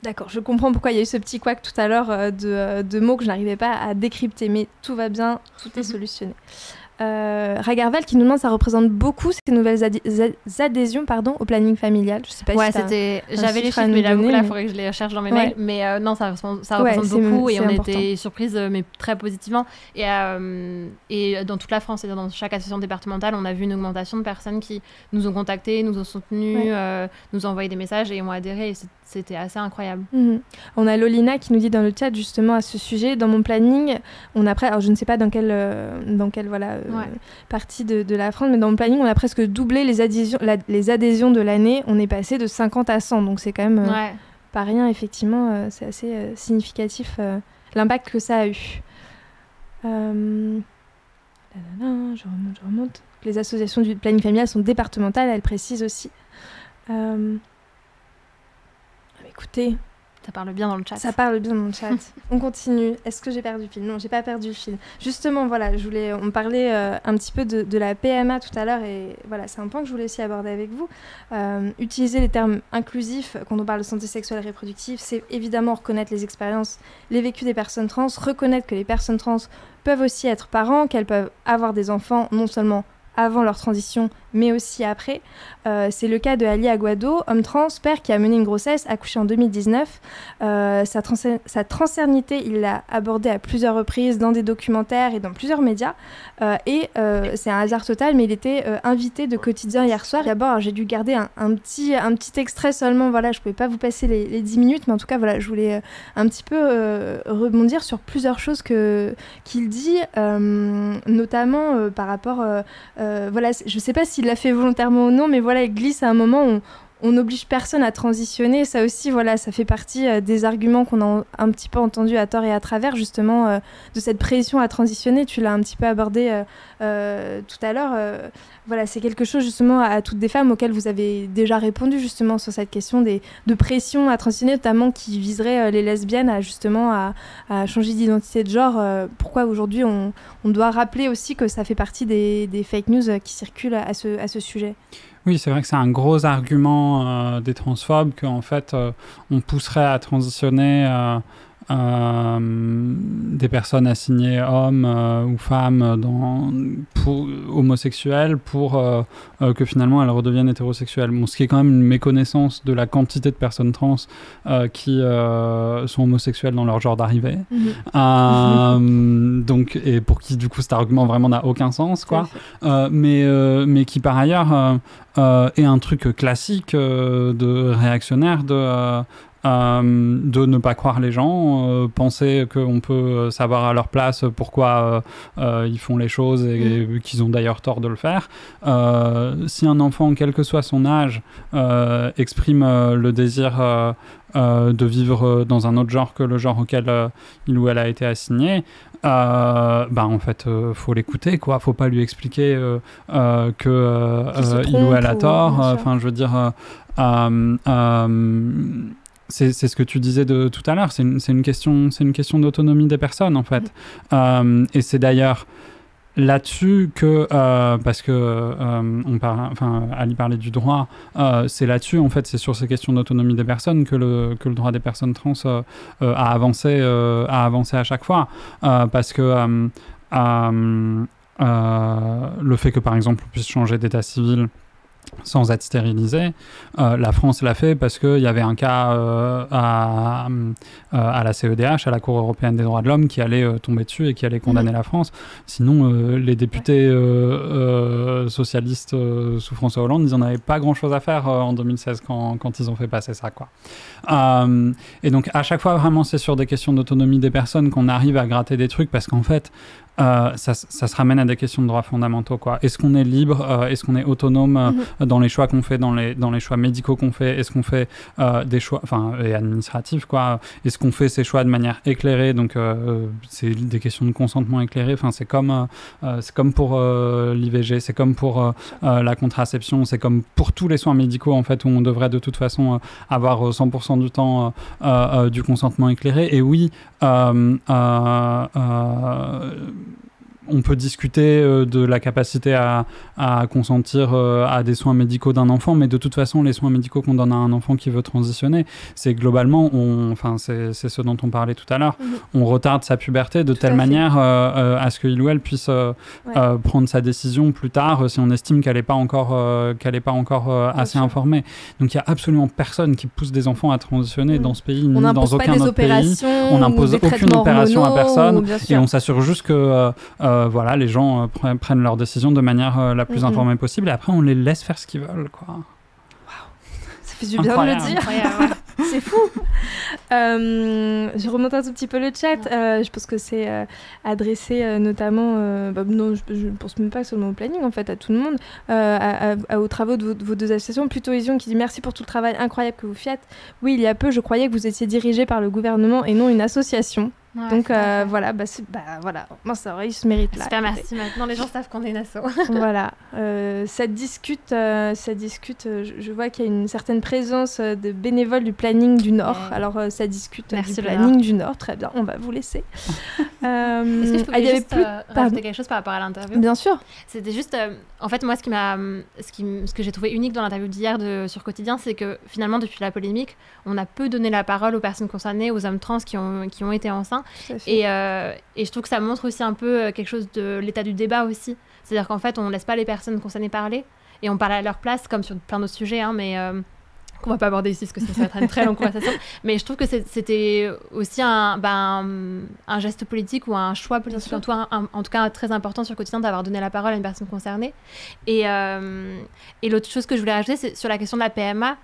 D'accord, je comprends pourquoi il y a eu ce petit couac tout à l'heure de mots que je n'arrivais pas à décrypter, mais tout va bien, tout est solutionné. Ragarvel qui nous demande, ça représente beaucoup ces nouvelles adhésions au planning familial. Je sais pas si j'avais les chiffres, mais là, il faudrait que je les recherche dans mes mails. Mais non, ça représente beaucoup et on était surprises, mais très positivement. Et dans toute la France, c'est-à-dire dans chaque association départementale, on a vu une augmentation de personnes qui nous ont contactés, nous ont soutenus, nous ont envoyé des messages et ont adhéré. Et c'était assez incroyable. On a Lolina qui nous dit dans le chat justement à ce sujet, dans mon planning, alors je ne sais pas dans quelle partie de la France, mais dans mon planning, on a presque doublé les adhésions de l'année. On est passé de 50 à 100, donc c'est quand même pas rien, effectivement. C'est assez significatif l'impact que ça a eu. Je remonte. Les associations du planning familial sont départementales, elles précisent aussi. Écoutez, ça parle bien dans le chat. Ça parle bien dans le chat. On continue. Est-ce que j'ai perdu le fil ? Non, j'ai pas perdu le fil. Justement, voilà, on parlait un petit peu de la PMA tout à l'heure et voilà, c'est un point que je voulais aussi aborder avec vous. Utiliser les termes inclusifs quand on parle de santé sexuelle et reproductive, c'est évidemment reconnaître les expériences, les vécus des personnes trans, reconnaître que les personnes trans peuvent aussi être parents, qu'elles peuvent avoir des enfants, non seulement avant leur transition, mais aussi après. C'est le cas de Ali Aguado, homme trans, père qui a mené une grossesse, accouché en 2019. Sa transernité, il l'a abordée à plusieurs reprises dans des documentaires et dans plusieurs médias. C'est un hasard total, mais il était invité de Quotidien hier soir. D'abord, j'ai dû garder un petit extrait seulement. Voilà, je ne pouvais pas vous passer les 10 minutes, mais en tout cas, voilà, je voulais un petit peu rebondir sur plusieurs choses qu'il dit, notamment par rapport... voilà, je ne sais pas s'il l'a fait volontairement ou non, mais voilà, il glisse à un moment où on n'oblige personne à transitionner. Ça aussi, voilà, ça fait partie des arguments qu'on a un petit peu entendus à tort et à travers, justement, de cette pression à transitionner. Tu l'as un petit peu abordé tout à l'heure. Voilà, c'est quelque chose, justement, à toutes des femmes auxquelles vous avez déjà répondu, justement, sur cette question de pression à transitionner, notamment qui viserait les lesbiennes à changer d'identité de genre. Pourquoi aujourd'hui, on doit rappeler aussi que ça fait partie des fake news qui circulent à ce sujet. Oui, c'est vrai que c'est un gros argument des transphobes qu'en fait, on pousserait à transitionner des personnes assignées hommes ou femmes homosexuelles pour que finalement elles redeviennent hétérosexuelles. Bon, ce qui est quand même une méconnaissance de la quantité de personnes trans qui sont homosexuelles dans leur genre d'arrivée. Donc, et pour qui du coup cet argument vraiment n'a aucun sens, quoi. Mais qui par ailleurs est un truc classique de réactionnaire de ne pas croire les gens, penser qu'on peut savoir à leur place pourquoi ils font les choses et qu'ils ont d'ailleurs tort de le faire. Si un enfant, quel que soit son âge, exprime le désir de vivre dans un autre genre que le genre auquel il ou elle a été assigné, en fait, faut l'écouter, quoi. Faut pas lui expliquer que il ou elle a tort. Enfin, je veux dire... c'est ce que tu disais de tout à l'heure, c'est une question d'autonomie des personnes, en fait. Et c'est d'ailleurs là-dessus que, parce que Ali parlait du droit, c'est là-dessus, en fait, c'est sur ces questions d'autonomie des personnes que le droit des personnes trans a avancé à chaque fois. Parce que le fait que, par exemple, on puisse changer d'état civil sans être stérilisé, la France l'a fait parce qu'il y avait un cas à la CEDH, à la Cour européenne des droits de l'homme, qui allait tomber dessus et qui allait condamner la France. Sinon, les députés socialistes sous François Hollande, ils n'en avaient pas grand-chose à faire en 2016 quand ils ont fait passer ça, quoi. Et donc, à chaque fois, vraiment, c'est sur des questions d'autonomie des personnes qu'on arrive à gratter des trucs, parce qu'en fait, ça se ramène à des questions de droits fondamentaux, quoi. Est-ce qu'on est libre? Est-ce qu'on est autonome dans les choix qu'on fait, dans les choix médicaux qu'on fait? Est-ce qu'on fait des choix, et administratifs, quoi? Est-ce qu'on fait ces choix de manière éclairée? Donc, c'est des questions de consentement éclairé. Enfin, c'est comme pour l'IVG, c'est comme pour la contraception, c'est comme pour tous les soins médicaux, en fait, où on devrait de toute façon avoir 100% du temps du consentement éclairé. Et oui, on peut discuter de la capacité à consentir à des soins médicaux d'un enfant, mais de toute façon, les soins médicaux qu'on donne à un enfant qui veut transitionner, c'est globalement, c'est ce dont on parlait tout à l'heure, on retarde sa puberté de telle manière à ce qu'il ou elle puisse prendre sa décision plus tard si on estime qu'elle n'est pas encore assez informée. Donc il n'y a absolument personne qui pousse des enfants à transitionner dans ce pays, ni dans aucun autre pays. On n'impose aucune opération à personne et on s'assure juste que voilà, les gens prennent leurs décisions de manière la plus informée possible, et après on les laisse faire ce qu'ils veulent, quoi. Waouh, ça fait du bien de le dire. C'est fou. Je remonte un tout petit peu le chat. Je pense que c'est adressé notamment, non, je ne pense même pas seulement au planning, en fait, à tout le monde, aux travaux de vos deux associations. Plutôt Ision qui dit merci pour tout le travail incroyable que vous faites. Oui, il y a peu, je croyais que vous étiez dirigé par le gouvernement et non une association. Ouais, donc voilà, voilà, ça il se mérite là. Super, merci. Maintenant les gens savent qu'on est une asso. Voilà, ça discute. Je vois qu'il y a une certaine présence de bénévoles du planning du Nord. Ouais. Alors ça discute du planning du Nord. Très bien, on va vous laisser. Est-ce que je pouvais juste rajouter quelque chose par rapport à l'interview? Bien sûr. C'était juste, en fait, moi, ce que j'ai trouvé unique dans l'interview d'hier sur Quotidien, c'est que finalement, depuis la polémique, on a peu donné la parole aux personnes concernées, aux hommes trans qui ont été enceints. Et je trouve que ça montre aussi un peu quelque chose de l'état du débat aussi. C'est-à-dire qu'en fait, on ne laisse pas les personnes concernées parler et on parle à leur place, comme sur plein d'autres sujets, mais qu'on ne va pas aborder ici parce que ça va être une très longue conversation. Mais je trouve que c'était aussi un geste politique ou un choix politique, en tout cas très important sur le quotidien, d'avoir donné la parole à une personne concernée. Et l'autre chose que je voulais rajouter, c'est sur la question de la PMA.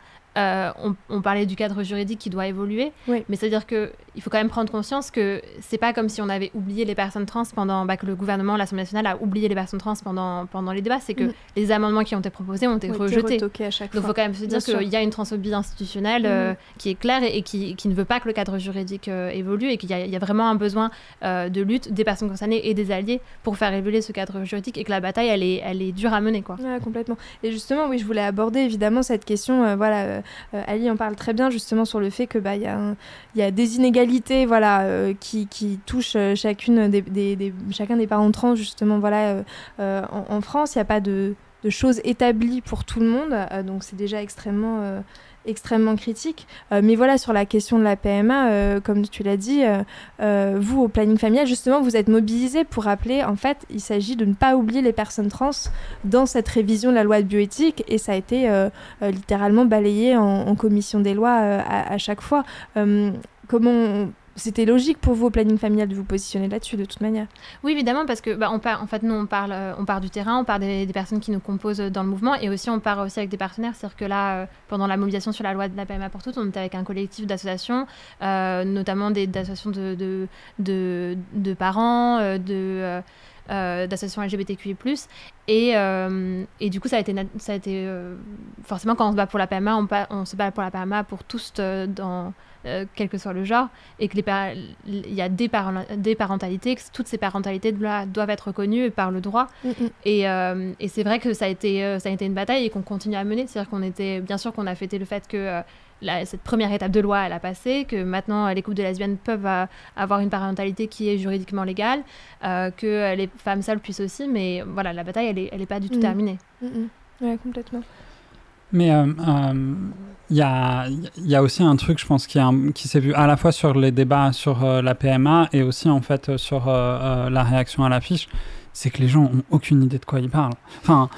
On parlait du cadre juridique qui doit évoluer, mais c'est-à-dire qu'il faut quand même prendre conscience que c'est pas comme si on avait oublié les personnes trans que le gouvernement, l'Assemblée nationale a oublié les personnes trans pendant les débats, c'est que les amendements qui ont été proposés ont été rejetés. Donc il faut quand même se dire qu'il y a une transphobie institutionnelle qui est claire et qui ne veut pas que le cadre juridique évolue, et qu'il y a vraiment un besoin de lutte des personnes concernées et des alliés pour faire évoluer ce cadre juridique, et que la bataille elle est dure à mener, quoi. Ouais, complètement. Et justement, oui, je voulais aborder évidemment cette question, Ali en parle très bien justement sur le fait que y a des inégalités, voilà, qui touchent chacun des parents trans, justement, voilà, en France. Il n'y a pas de choses établies pour tout le monde, donc c'est déjà extrêmement critique. Mais voilà, sur la question de la PMA, comme tu l'as dit, vous, au planning familial, justement, vous êtes mobilisés pour rappeler, en fait, il s'agit de ne pas oublier les personnes trans dans cette révision de la loi de bioéthique, et ça a été littéralement balayé en commission des lois à chaque fois. C'était logique pour vous au planning familial de vous positionner là-dessus, de toute manière? Oui, évidemment, parce que on part du terrain, on part des personnes qui nous composent dans le mouvement, et aussi on part aussi avec des partenaires. C'est-à-dire que là, pendant la mobilisation sur la loi de la PMA pour toutes, on était avec un collectif d'associations, notamment d'associations de parents, d'associations LGBTQI+, et du coup ça a été forcément, quand on se bat pour la PMA, on se bat pour la PMA pour tous quel que soit le genre, et que il y a des parentalités, que toutes ces parentalités doivent être reconnues par le droit. Et c'est vrai que ça a été une bataille, et qu'on continue à mener. C'est-à-dire bien sûr qu'on a fêté le fait que cette première étape de loi, elle a passé, que maintenant les couples de lesbiennes peuvent avoir une parentalité qui est juridiquement légale, que les femmes seules puissent aussi, mais voilà, la bataille, elle est pas du tout terminée. Ouais, complètement. Mais il y a aussi un truc, je pense, qui s'est vu à la fois sur les débats sur la PMA et aussi en fait sur la réaction à l'affiche, c'est que les gens ont aucune idée de quoi ils parlent. Enfin,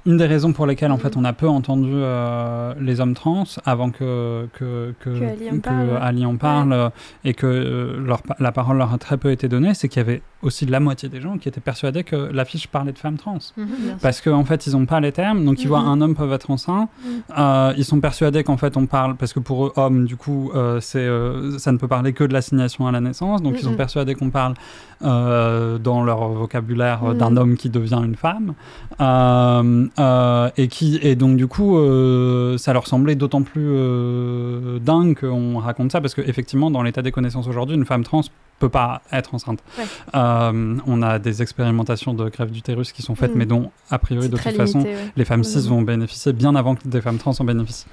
une des raisons pour lesquelles en fait on a peu entendu les hommes trans avant que Ali en parle et que la parole leur a très peu été donnée, c'est qu'il y avait aussi la moitié des gens qui étaient persuadés que l'affiche parlait de femmes trans. Parce qu'en fait, ils n'ont pas les termes, donc ils voient un homme peut être enceint, ils sont persuadés qu'en fait on parle, parce que pour eux, hommes, du coup, ça ne peut parler que de l'assignation à la naissance, donc ils sont persuadés qu'on parle dans leur vocabulaire d'un homme qui devient une femme, et donc du coup, ça leur semblait d'autant plus dingue qu'on raconte ça, parce qu'effectivement, dans l'état des connaissances aujourd'hui, une femme trans peut pas être enceinte. On a des expérimentations de greffe d'utérus qui sont faites, mais dont, a priori, de toute façon, les femmes cis vont bénéficier bien avant que des femmes trans en bénéficient.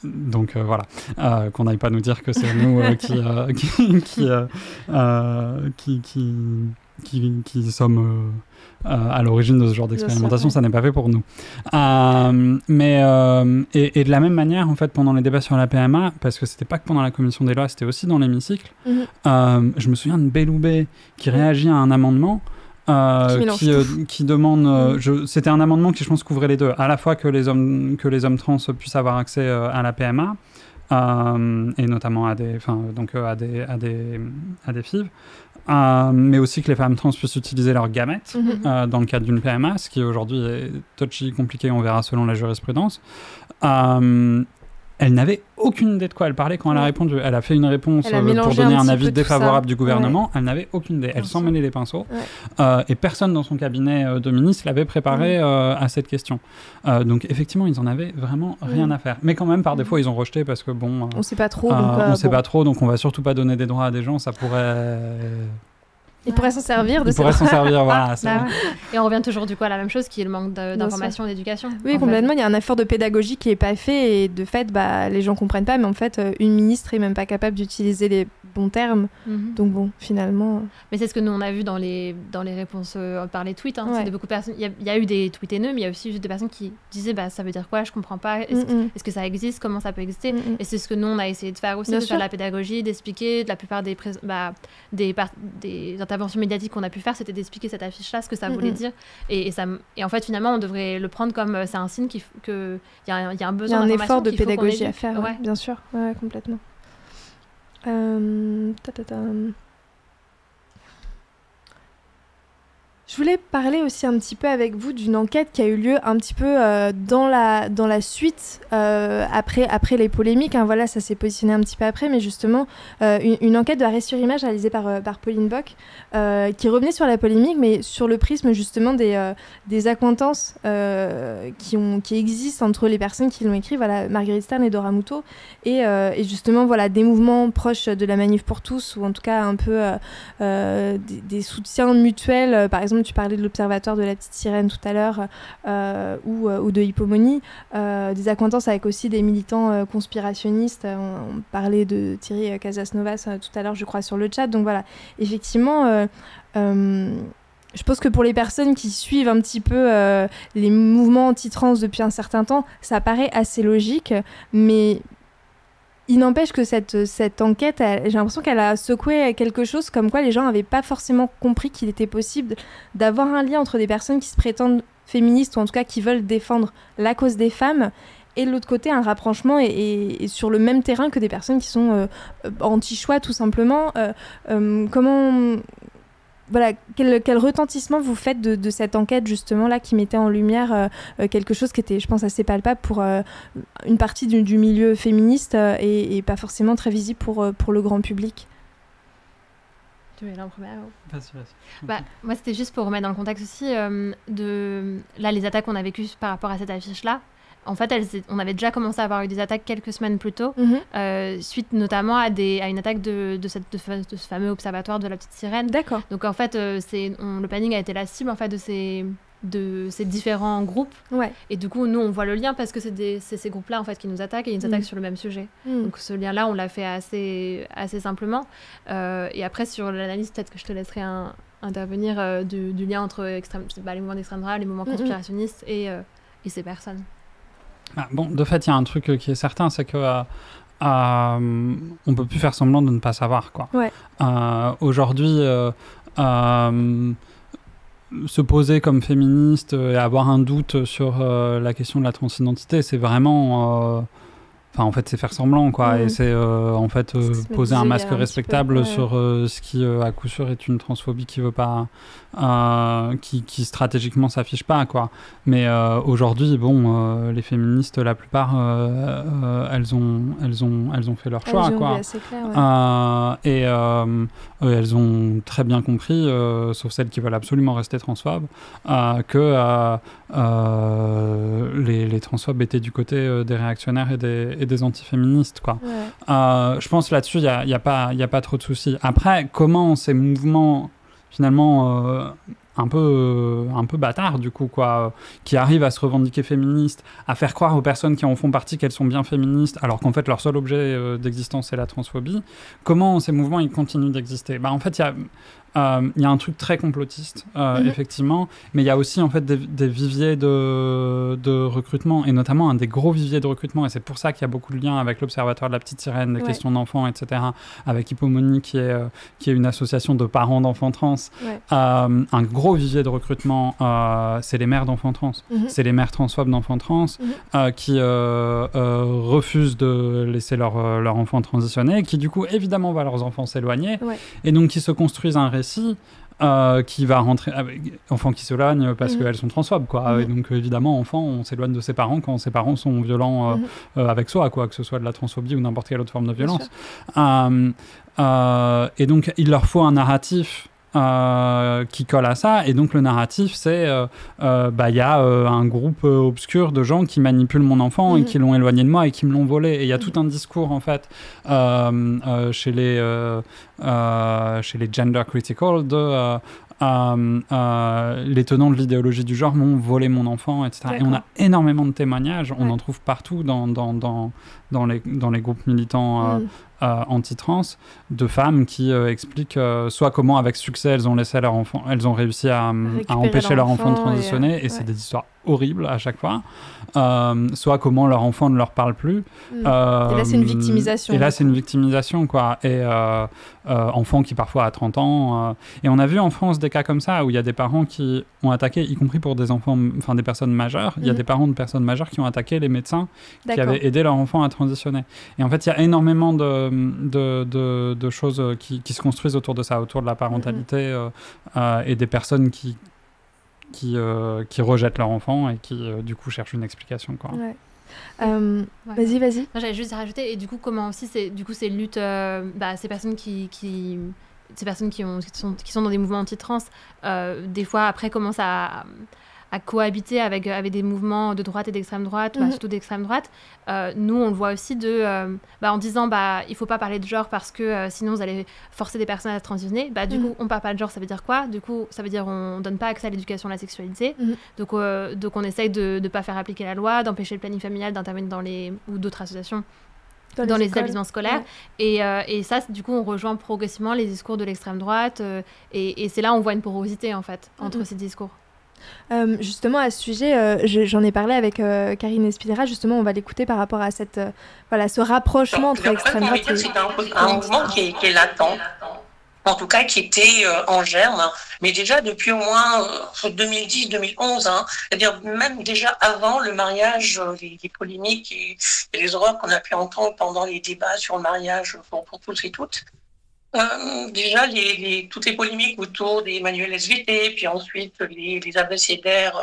Donc voilà, qu'on n'aille pas nous dire que c'est nous qui sommes à l'origine de ce genre d'expérimentation, ça n'est pas fait pour nous. Mais de la même manière, en fait, pendant les débats sur la PMA, parce que c'était pas que pendant la commission des lois, c'était aussi dans l'hémicycle, je me souviens de Belloubet qui réagit à un amendement qui demande... c'était un amendement qui, je pense, couvrait les deux. À la fois que les hommes trans puissent avoir accès à la PMA, et notamment à des FIV, mais aussi que les femmes trans puissent utiliser leurs gamètes dans le cadre d'une PMA, ce qui aujourd'hui est touchy, compliqué, on verra selon la jurisprudence. Elle n'avait aucune idée de quoi elle parlait quand elle a répondu. Elle a fait une réponse pour donner un avis défavorable du gouvernement. Elle n'avait aucune idée. Elle s'en mêlait les pinceaux. Et personne dans son cabinet de ministre l'avait préparé à cette question. Donc effectivement, ils en avaient vraiment rien à faire. Mais quand même, par défaut, ils ont rejeté parce que bon... on ne sait pas trop. Pas trop, donc on va surtout pas donner des droits à des gens. Ça pourrait... Il pourrait s'en servir de ça. Il pourrait s'en servir, voilà. Et on revient toujours du coup à la même chose, qui est le manque d'information et d'éducation. Oui, complètement. Il y a un effort de pédagogie qui n'est pas fait et de fait, les gens ne comprennent pas, mais en fait, une ministre n'est même pas capable d'utiliser les bons termes. Donc bon, finalement... Mais c'est ce que nous, on a vu dans les réponses par les tweets. C'est de beaucoup de personnes. Il y a eu des tweets haineux, mais il y a aussi juste des personnes qui disaient ça veut dire quoi, je ne comprends pas. Est-ce que ça existe, comment ça peut exister Et c'est ce que nous, on a essayé de faire aussi, faire la pédagogie, d'expliquer. De la plupart des interventions médiatiques qu'on a pu faire, c'était d'expliquer cette affiche-là, ce que ça voulait dire. Et en fait, finalement, on devrait le prendre comme c'est un signe qu'il y a un besoin d'information. Il y a un effort de pédagogie à faire, bien sûr. Ouais, complètement. Je voulais parler aussi un petit peu avec vous d'une enquête qui a eu lieu un petit peu dans la suite, après les polémiques. Voilà, ça s'est positionné un petit peu après, mais justement, une enquête de Arrêt sur Image réalisée par Pauline Bock, qui revenait sur la polémique, mais sur le prisme justement des accointances qui existent entre les personnes qui l'ont écrit, voilà, Marguerite Stern et Dora Muto, et justement, voilà, des mouvements proches de la Manif pour tous, ou en tout cas un peu des soutiens mutuels, par exemple, tu parlais de l'Observatoire de la Petite Sirène tout à l'heure, ou de Hippomonie, des accointances avec aussi des militants conspirationnistes. On parlait de Thierry Casasnovas tout à l'heure, je crois, sur le chat. Donc voilà, effectivement, je pense que pour les personnes qui suivent un petit peu les mouvements anti-trans depuis un certain temps, ça paraît assez logique, mais... Il n'empêche que cette enquête, j'ai l'impression qu'elle a secoué quelque chose, comme quoi les gens n'avaient pas forcément compris qu'il était possible d'avoir un lien entre des personnes qui se prétendent féministes, ou en tout cas qui veulent défendre la cause des femmes, et de l'autre côté, un rapprochement et sur le même terrain que des personnes qui sont anti-choix, tout simplement. Voilà, quel retentissement vous faites de cette enquête justement là qui mettait en lumière quelque chose qui était, je pense, assez palpable pour une partie du milieu féministe et pas forcément très visible pour le grand public. Tu veux aller en première Vas-y. Moi, c'était juste pour remettre dans le contexte aussi les attaques qu'on a vécues par rapport à cette affiche-là. En fait, on avait déjà commencé à avoir eu des attaques quelques semaines plus tôt, suite notamment à une attaque de ce fameux observatoire de la Petite Sirène. D'accord. Donc en fait, le planning a été la cible en fait, de ces ces différents groupes. Ouais. Et du coup, nous, on voit le lien parce que c'est ces groupes-là en fait, qui nous attaquent et ils nous attaquent sur le même sujet. Donc ce lien-là, on l'a fait assez simplement. Et après, sur l'analyse, peut-être que je te laisserai intervenir du lien entre les mouvements d'extrême droite, les mouvements conspirationnistes et ces personnes. Bon, de fait, il y a un truc qui est certain, c'est que on peut plus faire semblant de ne pas savoir, quoi. Ouais. Aujourd'hui, se poser comme féministe et avoir un doute sur la question de la transidentité, c'est vraiment... en fait, c'est faire semblant, quoi. Et c'est, en fait, poser un masque respectable sur ce qui, à coup sûr, est une transphobie qui veut pas... qui stratégiquement s'affiche pas, quoi. Mais aujourd'hui, les féministes, la plupart, elles ont fait leur choix, quoi. Oui, c'est clair, et elles ont très bien compris, sauf celles qui veulent absolument rester transphobes, que les transphobes étaient du côté des réactionnaires et des antiféministes, quoi. Ouais. Je pense là-dessus, il y a pas trop de soucis. Après, comment ces mouvements finalement un peu bâtards, du coup, quoi, qui arrivent à se revendiquer féministes, à faire croire aux personnes qui en font partie qu'elles sont bien féministes, alors qu'en fait leur seul objet d'existence c'est la transphobie. Comment ces mouvements ils continuent d'exister? En fait, il y a un truc très complotiste, effectivement, mais il y a aussi en fait des viviers de recrutement, et notamment un des gros viviers de recrutement, et c'est pour ça qu'il y a beaucoup de liens avec l'Observatoire de la petite sirène, des questions d'enfants, etc., avec Hippomony, qui est une association de parents d'enfants trans. Un gros vivier de recrutement, c'est les mères d'enfants trans, c'est les mères transphobes d'enfants trans, qui refusent de laisser leur enfant transitionner, qui du coup évidemment voient leurs enfants s'éloigner, et donc qui se construisent un récit qui va rentrer avec enfants qui s'éloignent parce qu'elles sont transphobes, quoi. Et donc évidemment, enfant, on s'éloigne de ses parents quand ses parents sont violents avec soi, quoi, que ce soit de la transphobie ou n'importe quelle autre forme de violence. Et donc il leur faut un narratif qui colle à ça, et donc le narratif c'est y a un groupe obscur de gens qui manipulent mon enfant et qui l'ont éloigné de moi et qui me l'ont volé, et il y a tout un discours en fait chez les gender critical de les tenants de l'idéologie du genre m'ont volé mon enfant, etc. Et on a énormément de témoignages, on en trouve partout dans les groupes militants anti-trans, de femmes qui expliquent soit comment avec succès elles ont réussi à empêcher leur enfant de transitionner, et c'est des histoires horribles à chaque fois, soit comment leur enfant ne leur parle plus. Et là c'est une victimisation. Et là c'est une victimisation, quoi. Et enfant qui parfois a 30 ans. Et on a vu en France des cas comme ça où il y a des parents qui ont attaqué, y compris pour des enfants, enfin des personnes majeures, il y a des parents de personnes majeures qui ont attaqué les médecins qui avaient aidé leur enfant à transitionner. Et en fait il y a énormément de choses qui se construisent autour de ça, autour de la parentalité, et des personnes qui rejettent leur enfant et qui du coup cherchent une explication, quoi. Vas-y. Non, j'allais juste rajouter, et du coup comment aussi ces luttes, ces personnes qui sont dans des mouvements anti-trans, des fois après commencent à cohabiter avec des mouvements de droite et d'extrême droite, surtout d'extrême droite. Nous, on le voit aussi en disant il faut pas parler de genre parce que sinon vous allez forcer des personnes à se transitionner. Du coup, on parle pas de genre, ça veut dire quoi? Du coup, ça veut dire on donne pas accès à l'éducation à la sexualité. Donc on essaye de pas faire appliquer la loi, d'empêcher le planning familial d'intervenir ou d'autres associations dans les établissements scolaires. Et ça, du coup, on rejoint progressivement les discours de l'extrême droite, et c'est là où on voit une porosité en fait entre ces discours. Justement à ce sujet, j'en ai parlé avec Karine Espidera, justement on va l'écouter par rapport à ce rapprochement entre l'extrême droite et... C'est un mouvement qui est latent, en tout cas qui était en germe, mais déjà depuis au moins 2010-2011, c'est-à-dire même déjà avant le mariage, les polémiques et les horreurs qu'on a pu entendre pendant les débats sur le mariage pour tous et toutes. Déjà, toutes les polémiques autour des manuels SVT, puis ensuite les abécédaires,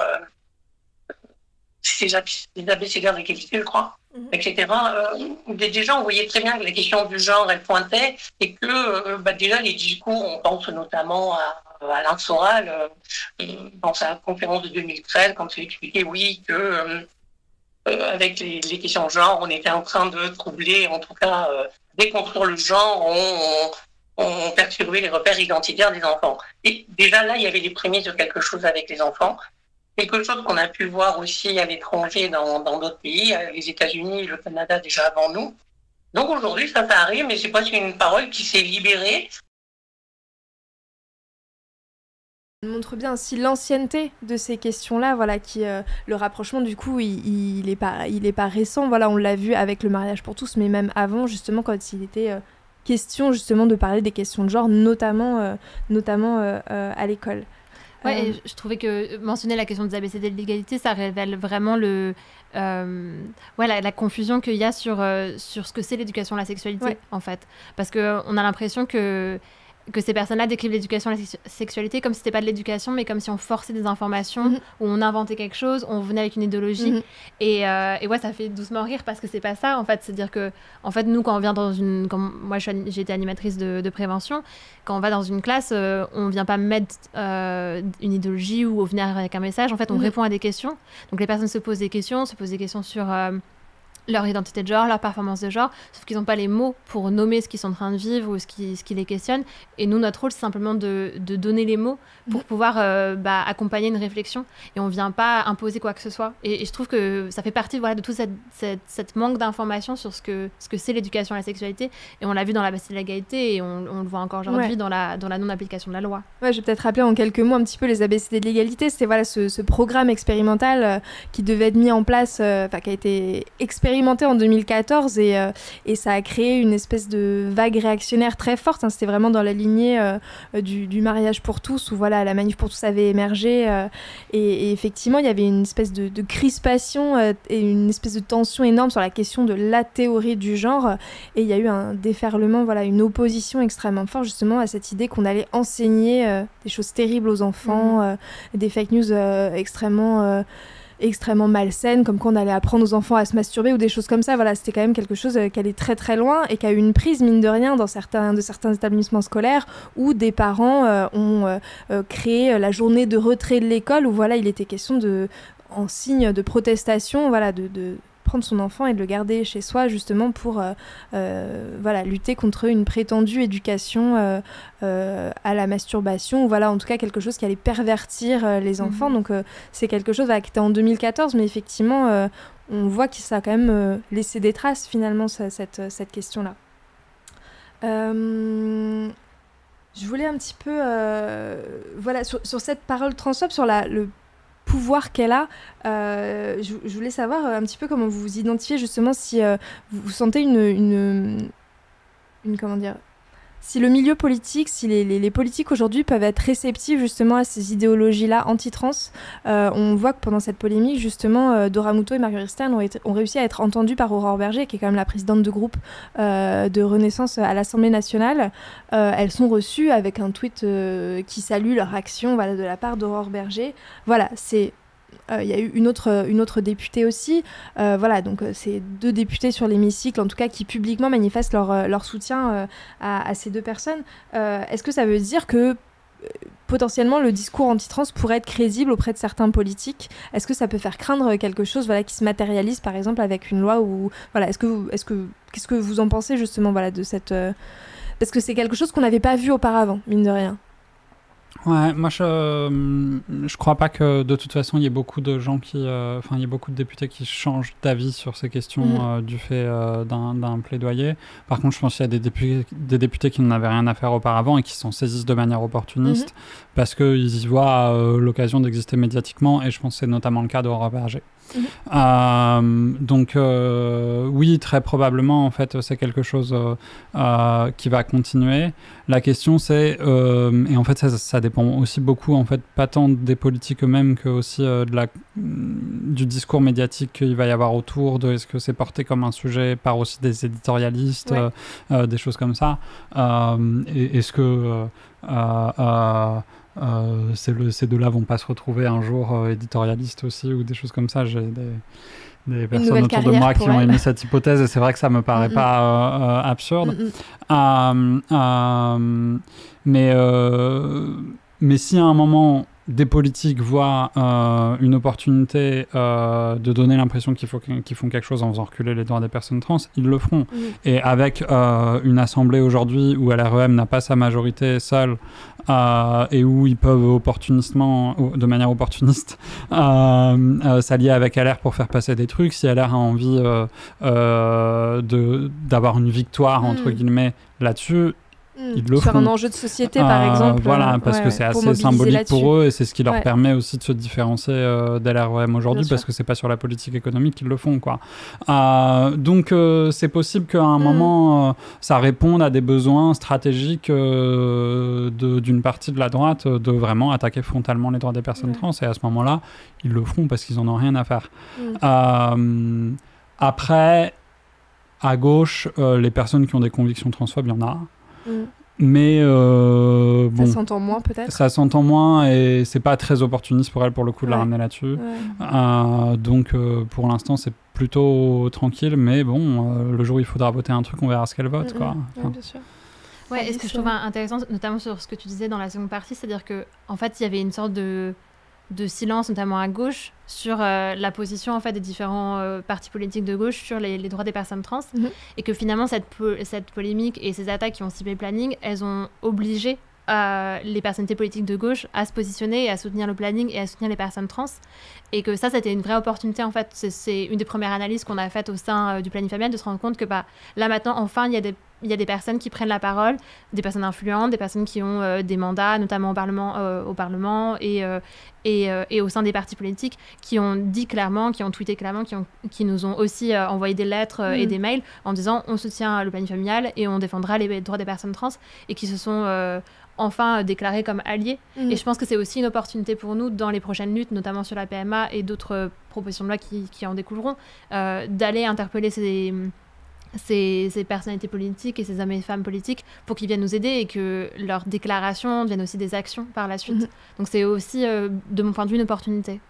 les abécédaires d'égalité, je crois, etc. Déjà, on voyait très bien que la question du genre, elle pointait, et que déjà, les discours, on pense notamment à Alain Soral, dans sa conférence de 2013, quand il expliquait, que avec les questions de genre, on était en train de troubler, en tout cas, déconstruire le genre, on perturbait les repères identitaires des enfants. Et déjà là, il y avait les prémices de quelque chose avec les enfants. quelque chose qu'on a pu voir aussi à l'étranger dans d'autres pays, les États-Unis, le Canada déjà avant nous. Donc aujourd'hui, ça arrive, mais c'est pas une parole qui s'est libérée. On montre bien aussi l'ancienneté de ces questions-là, voilà, le rapprochement du coup, il est pas récent, voilà, on l'a vu avec le mariage pour tous, mais même avant, justement, quand il était question justement de parler des questions de genre, notamment à l'école. Ouais, et je trouvais que mentionner la question des ABCD de l'égalité, ça révèle vraiment la confusion qu'il y a sur ce que c'est l'éducation à la sexualité, en fait. Parce qu'on a l'impression que ces personnes-là décrivent l'éducation à la sexualité comme si c'était pas de l'éducation, mais comme si on forçait des informations, ou on inventait quelque chose, on venait avec une idéologie. Et ouais, ça fait doucement rire parce que c'est pas ça, en fait. C'est-à-dire que, en fait, nous, quand on vient moi, j'ai été animatrice de prévention, quand on va dans une classe, on vient pas mettre une idéologie ou venir avec un message. En fait, on répond à des questions. Donc, les personnes se posent des questions sur leur identité de genre, leur performance de genre, sauf qu'ils n'ont pas les mots pour nommer ce qu'ils sont en train de vivre ou ce qui les questionne. Et nous, notre rôle, c'est simplement de donner les mots pour pouvoir accompagner une réflexion. Et on ne vient pas imposer quoi que ce soit. Et je trouve que ça fait partie de tout cette manque d'informations sur ce que c'est l'éducation à la sexualité. Et on l'a vu dans la Bastille de l'égalité et on le voit encore aujourd'hui dans la non-application de la loi. Ouais, je vais peut-être rappeler en quelques mots un petit peu les ABCD de l'égalité. C'était ce programme expérimental qui devait être mis en place, qui a été expérimenté en 2014 et ça a créé une espèce de vague réactionnaire très forte. C'était vraiment dans la lignée du mariage pour tous où la manif pour tous avait émergé et effectivement il y avait une espèce de crispation et une espèce de tension énorme sur la question de la théorie du genre et il y a eu un déferlement, une opposition extrêmement forte justement à cette idée qu'on allait enseigner des choses terribles aux enfants, des fake news extrêmement malsaine, comme qu'on allait apprendre aux enfants à se masturber ou des choses comme ça. C'était quand même quelque chose qui allait très très loin et qui a eu une prise, mine de rien, dans certains établissements scolaires où des parents ont créé la journée de retrait de l'école où il était question en signe de protestation, de prendre son enfant et de le garder chez soi justement pour lutter contre une prétendue éducation à la masturbation ou en tout cas quelque chose qui allait pervertir les enfants. Donc c'est quelque chose qui était en 2014 mais effectivement on voit que ça a quand même laissé des traces finalement cette question-là. Je voulais un petit peu sur cette parole transphobe, sur le pouvoir qu'elle a, je voulais savoir un petit peu comment vous vous identifiez justement, si vous sentez une comment dire, si le milieu politique, si les politiques aujourd'hui peuvent être réceptifs justement à ces idéologies-là anti-trans. On voit que pendant cette polémique, justement, Dora Muto et Marguerite Stern ont réussi à être entendus par Aurore Bergé, qui est quand même la présidente de groupe de Renaissance à l'Assemblée nationale. Elles sont reçues avec un tweet qui salue leur action de la part d'Aurore Bergé. Il y a eu une autre députée aussi. Donc c'est 2 députés sur l'hémicycle, en tout cas, qui publiquement manifestent leur soutien à ces 2 personnes. Est-ce que ça veut dire que potentiellement le discours anti-trans pourrait être crédible auprès de certains politiques? Est-ce que ça peut faire craindre quelque chose qui se matérialise par exemple avec une loi ou qu'est-ce que vous en pensez justement de cette parce que c'est quelque chose qu'on n'avait pas vu auparavant, mine de rien. Ouais, moi je crois pas que de toute façon il y ait beaucoup de gens il y a beaucoup de députés qui changent d'avis sur ces questions du fait d'un plaidoyer. Par contre, je pense qu'il y a des députés qui n'en avaient rien à faire auparavant et qui s'en saisissent de manière opportuniste parce qu'ils y voient l'occasion d'exister médiatiquement et je pense que c'est notamment le cas d'Aurore Bergé. Donc oui, très probablement en fait c'est quelque chose qui va continuer. La question c'est et en fait ça dépend aussi beaucoup en fait pas tant des politiques eux-mêmes que aussi du discours médiatique qu'il va y avoir autour de est-ce que c'est porté comme un sujet par aussi des éditorialistes, des choses comme ça, et est-ce que ces deux-là vont pas se retrouver un jour éditorialistes aussi ou des choses comme ça. J'ai des personnes autour de moi qui ont émis cette hypothèse et c'est vrai que ça me paraît pas absurde. Mais si à un moment des politiques voient une opportunité de donner l'impression qu'ils font quelque chose en faisant reculer les droits des personnes trans, ils le feront. Et avec une assemblée aujourd'hui où LREM n'a pas sa majorité seule et où ils peuvent de manière opportuniste s'allier avec LR pour faire passer des trucs, si LR a envie d'avoir une victoire entre guillemets là-dessus, ils le sur font. un enjeu de société, par exemple. Voilà, parce que c'est assez symbolique pour eux et c'est ce qui leur permet aussi de se différencier d'LREM aujourd'hui, parce que c'est pas sur la politique économique qu'ils le font, quoi. Donc c'est possible qu'à un moment ça réponde à des besoins stratégiques d'une partie de la droite de vraiment attaquer frontalement les droits des personnes trans, et à ce moment-là ils le feront parce qu'ils en ont rien à faire. Après, à gauche, les personnes qui ont des convictions transphobes, il y en a. Mais bon, ça s'entend moins peut-être. Ça s'entend moins et c'est pas très opportuniste pour elle pour le coup de la ramener là-dessus. Donc pour l'instant c'est plutôt tranquille, mais bon, le jour où il faudra voter un truc, on verra ce qu'elle vote, quoi. Ouais, bien sûr. Ouais, et ce que je trouve intéressant, notamment sur ce que tu disais dans la seconde partie, c'est-à-dire que en fait il y avait une sorte de silence, notamment à gauche, sur la position en fait des différents partis politiques de gauche sur les droits des personnes trans, et que finalement cette polémique et ces attaques qui ont ciblé le planning, elles ont obligé les personnalités politiques de gauche à se positionner et à soutenir le planning et à soutenir les personnes trans, et que ça c'était une vraie opportunité en fait. C'est une des premières analyses qu'on a faites au sein du planning familial, de se rendre compte que là maintenant enfin il y a des personnes qui prennent la parole, des personnes influentes, des personnes qui ont des mandats, notamment au Parlement et au sein des partis politiques, qui ont dit clairement, qui ont tweeté clairement, qui nous ont aussi envoyé des lettres et des mails en disant on soutient le planning familial et on défendra les droits des personnes trans, et qui se sont enfin déclarés comme alliés. Et je pense que c'est aussi une opportunité pour nous dans les prochaines luttes, notamment sur la PMA et d'autres propositions de loi qui en découleront, d'aller interpeller ces personnalités politiques et ces hommes et femmes politiques pour qu'ils viennent nous aider et que leurs déclarations deviennent aussi des actions par la suite. Donc c'est aussi, de mon point de vue, une opportunité.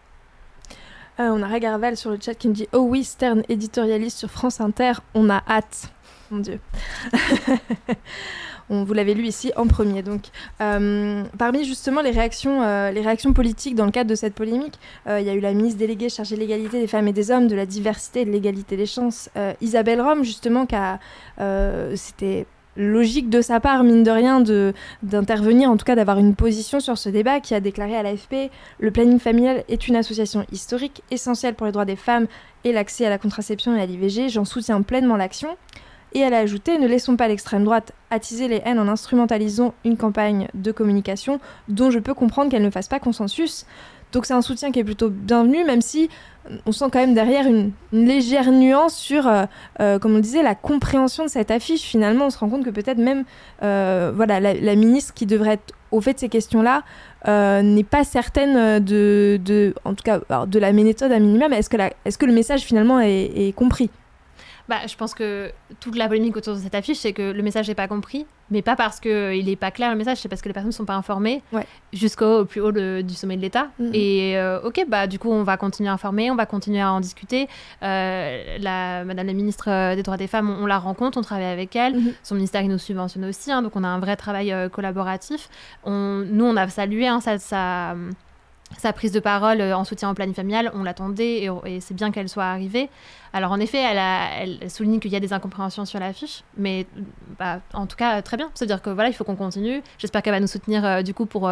On a Ragarval sur le chat qui me dit « Oh oui, Stern, éditorialiste sur France Inter, on a hâte. » Mon Dieu. Vous l'avez lu ici en premier. Donc, parmi justement les réactions politiques dans le cadre de cette polémique, il y a eu la ministre déléguée chargée de l'égalité des femmes et des hommes, de la diversité et de l'égalité des chances, Isabelle Rome, justement, c'était logique de sa part, mine de rien, d'intervenir, en tout cas d'avoir une position sur ce débat, qui a déclaré à l'AFP « Le planning familial est une association historique, essentielle pour les droits des femmes et l'accès à la contraception et à l'IVG. J'en soutiens pleinement l'action. » Et elle a ajouté « Ne laissons pas l'extrême droite attiser les haines en instrumentalisant une campagne de communication dont je peux comprendre qu'elle ne fasse pas consensus. » Donc c'est un soutien qui est plutôt bienvenu, même si on sent quand même derrière une légère nuance sur, comme on disait, la compréhension de cette affiche. Finalement, on se rend compte que peut-être même la ministre qui devrait être au fait de ces questions-là n'est pas certaine en tout cas, de la méthode à minima, mais est-ce que le message finalement est compris ? Je pense que toute la polémique autour de cette affiche, c'est que le message n'est pas compris, mais pas parce qu'il n'est pas clair le message, c'est parce que les personnes ne sont pas informées jusqu'au plus haut du sommet de l'État. Et du coup, on va continuer à informer, on va continuer à en discuter. Madame la ministre des Droits des Femmes, on la rencontre, on travaille avec elle. Son ministère, il nous subventionne aussi, donc on a un vrai travail collaboratif. Nous, on a salué sa prise de parole en soutien au planning familial, on l'attendait et c'est bien qu'elle soit arrivée. Alors en effet, elle souligne qu'il y a des incompréhensions sur l'affiche, mais en tout cas très bien. C'est-à-dire que voilà, il faut qu'on continue. J'espère qu'elle va nous soutenir du coup pour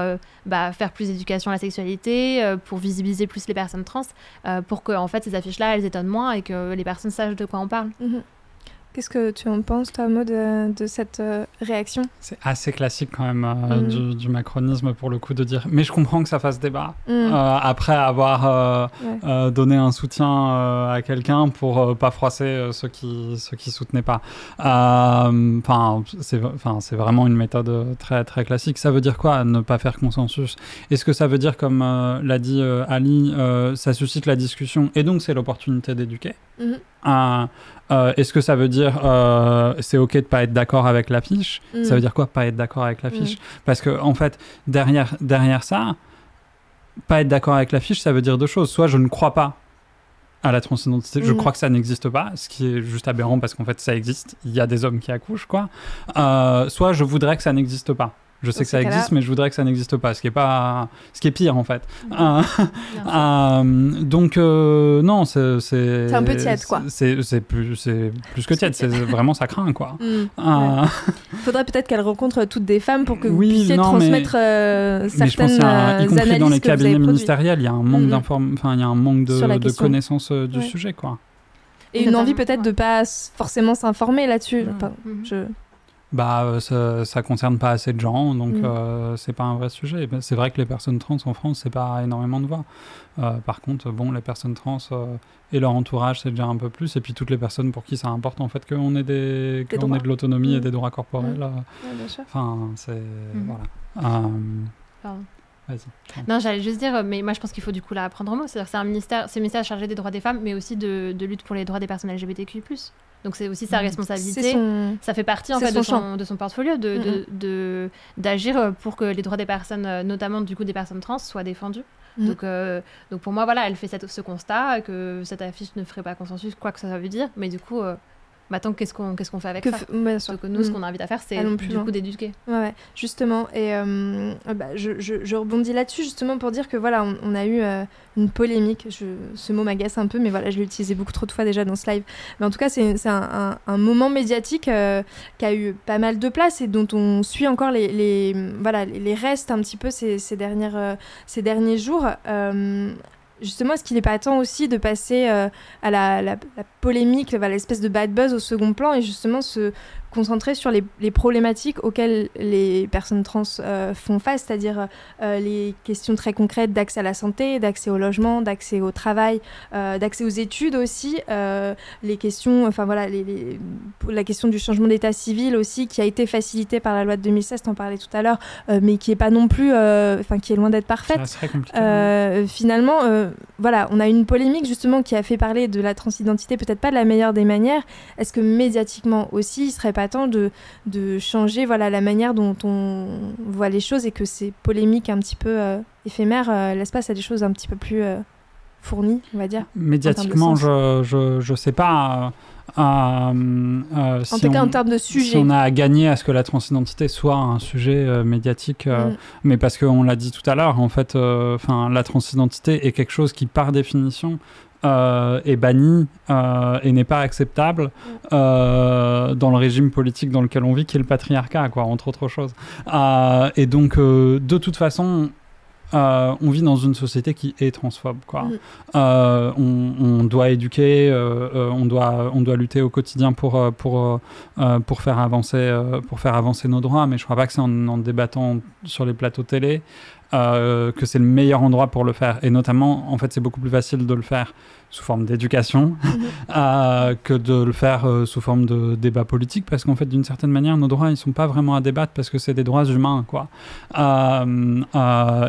faire plus d'éducation à la sexualité, pour visibiliser plus les personnes trans, pour que en fait ces affiches-là, elles étonnent moins et que les personnes sachent de quoi on parle. Qu'est-ce que tu en penses, toi, Maud, de cette réaction ? C'est assez classique quand même du macronisme, pour le coup, de dire « mais je comprends que ça fasse débat ». Après avoir donné un soutien à quelqu'un pour pas froisser ceux qui soutenaient pas. C'est vraiment une méthode très, très classique. Ça veut dire quoi, ne pas faire consensus ? Est-ce que ça veut dire, comme l'a dit Ali, ça suscite la discussion et donc c'est l'opportunité d'éduquer ? Est-ce que ça veut dire c'est ok de pas être d'accord avec l'affiche ? Ça veut dire quoi, pas être d'accord avec l'affiche ? Parce que en fait, derrière ça, pas être d'accord avec l'affiche, ça veut dire deux choses. Soit je ne crois pas à la transidentité, je crois que ça n'existe pas, ce qui est juste aberrant parce qu'en fait ça existe, il y a des hommes qui accouchent, quoi. Soit je voudrais que ça n'existe pas. Je sais que ça existe, mais je voudrais que ça n'existe pas, ce qui est pire en fait. Donc non, c'est un peu tiède, quoi. C'est plus que tiède, vraiment ça craint, quoi. Faudrait peut-être qu'elle rencontre toutes des femmes pour que vous puissiez transmettre certaines analyses, y compris dans les cabinets ministériels, il y a un manque il y a un manque de connaissance du sujet, quoi. Et une envie peut-être de pas forcément s'informer là-dessus. Ça concerne pas assez de gens, donc c'est pas un vrai sujet. C'est vrai que les personnes trans en France, c'est pas énormément de voix. Par contre, les personnes trans et leur entourage, c'est déjà un peu plus. Et puis toutes les personnes pour qui c'est important en fait qu'on ait de l'autonomie et des droits corporels. Bien sûr. Enfin, c'est voilà. Vas-y. Non, j'allais juste dire, mais moi je pense qu'il faut du coup la prendre en mot. C'est-à-dire que c'est un ministère chargé des droits des femmes, mais aussi de lutte pour les droits des personnes LGBTQ+. Donc c'est aussi sa responsabilité. Ça fait partie en fait de son portfolio d'agir pour que les droits des personnes, notamment du coup des personnes trans, soient défendus. Donc pour moi, voilà, elle fait ce constat que cette affiche ne ferait pas consensus, quoi que ça veut dire, mais du coup. Maintenant, qu'est-ce qu'on fait avec ça Donc nous, ce qu'on invite à faire, c'est du coup d'éduquer. Ouais, justement. Et je rebondis là-dessus justement pour dire que voilà, on a eu une polémique. Ce mot m'agace un peu, mais voilà, je l'ai utilisé beaucoup trop de fois déjà dans ce live. Mais en tout cas, c'est un moment médiatique qui a eu pas mal de place et dont on suit encore les restes un petit peu ces derniers jours. Justement, est-ce qu'il n'est pas temps aussi de passer à la polémique, l'espèce de bad buzz au second plan et justement se concentrer sur les problématiques auxquelles les personnes trans font face, c'est-à-dire les questions très concrètes d'accès à la santé, d'accès au logement, d'accès au travail, d'accès aux études aussi, les questions, la question du changement d'état civil aussi, qui a été facilitée par la loi de 2016, t'en parlais tout à l'heure, mais qui n'est pas non plus, qui est loin d'être parfaite. Ça serait compliqué. Finalement, on a une polémique justement qui a fait parler de la transidentité, peut-être pas de la meilleure des manières. Est-ce que médiatiquement aussi, il serait pas temps de changer la manière dont on voit les choses et que ces polémiques un petit peu éphémères laissent place à des choses un petit peu plus fournies, on va dire. Médiatiquement, je sais pas. En tout cas, en termes de sujet. Si on a à gagner à ce que la transidentité soit un sujet médiatique, mais parce qu'on l'a dit tout à l'heure, en fait, la transidentité est quelque chose qui, par définition, est banni et n'est pas acceptable dans le régime politique dans lequel on vit, qui est le patriarcat, quoi, entre autres choses. Et donc, de toute façon, on vit dans une société qui est transphobe, quoi. On doit éduquer, on doit lutter au quotidien pour faire avancer nos droits, mais je crois pas que c'est en débattant sur les plateaux télé que c'est le meilleur endroit pour le faire. Et notamment, en fait, c'est beaucoup plus facile de le faire sous forme d'éducation que de le faire sous forme de débat politique, parce qu'en fait, d'une certaine manière, nos droits, ils sont pas vraiment à débattre parce que c'est des droits humains, quoi.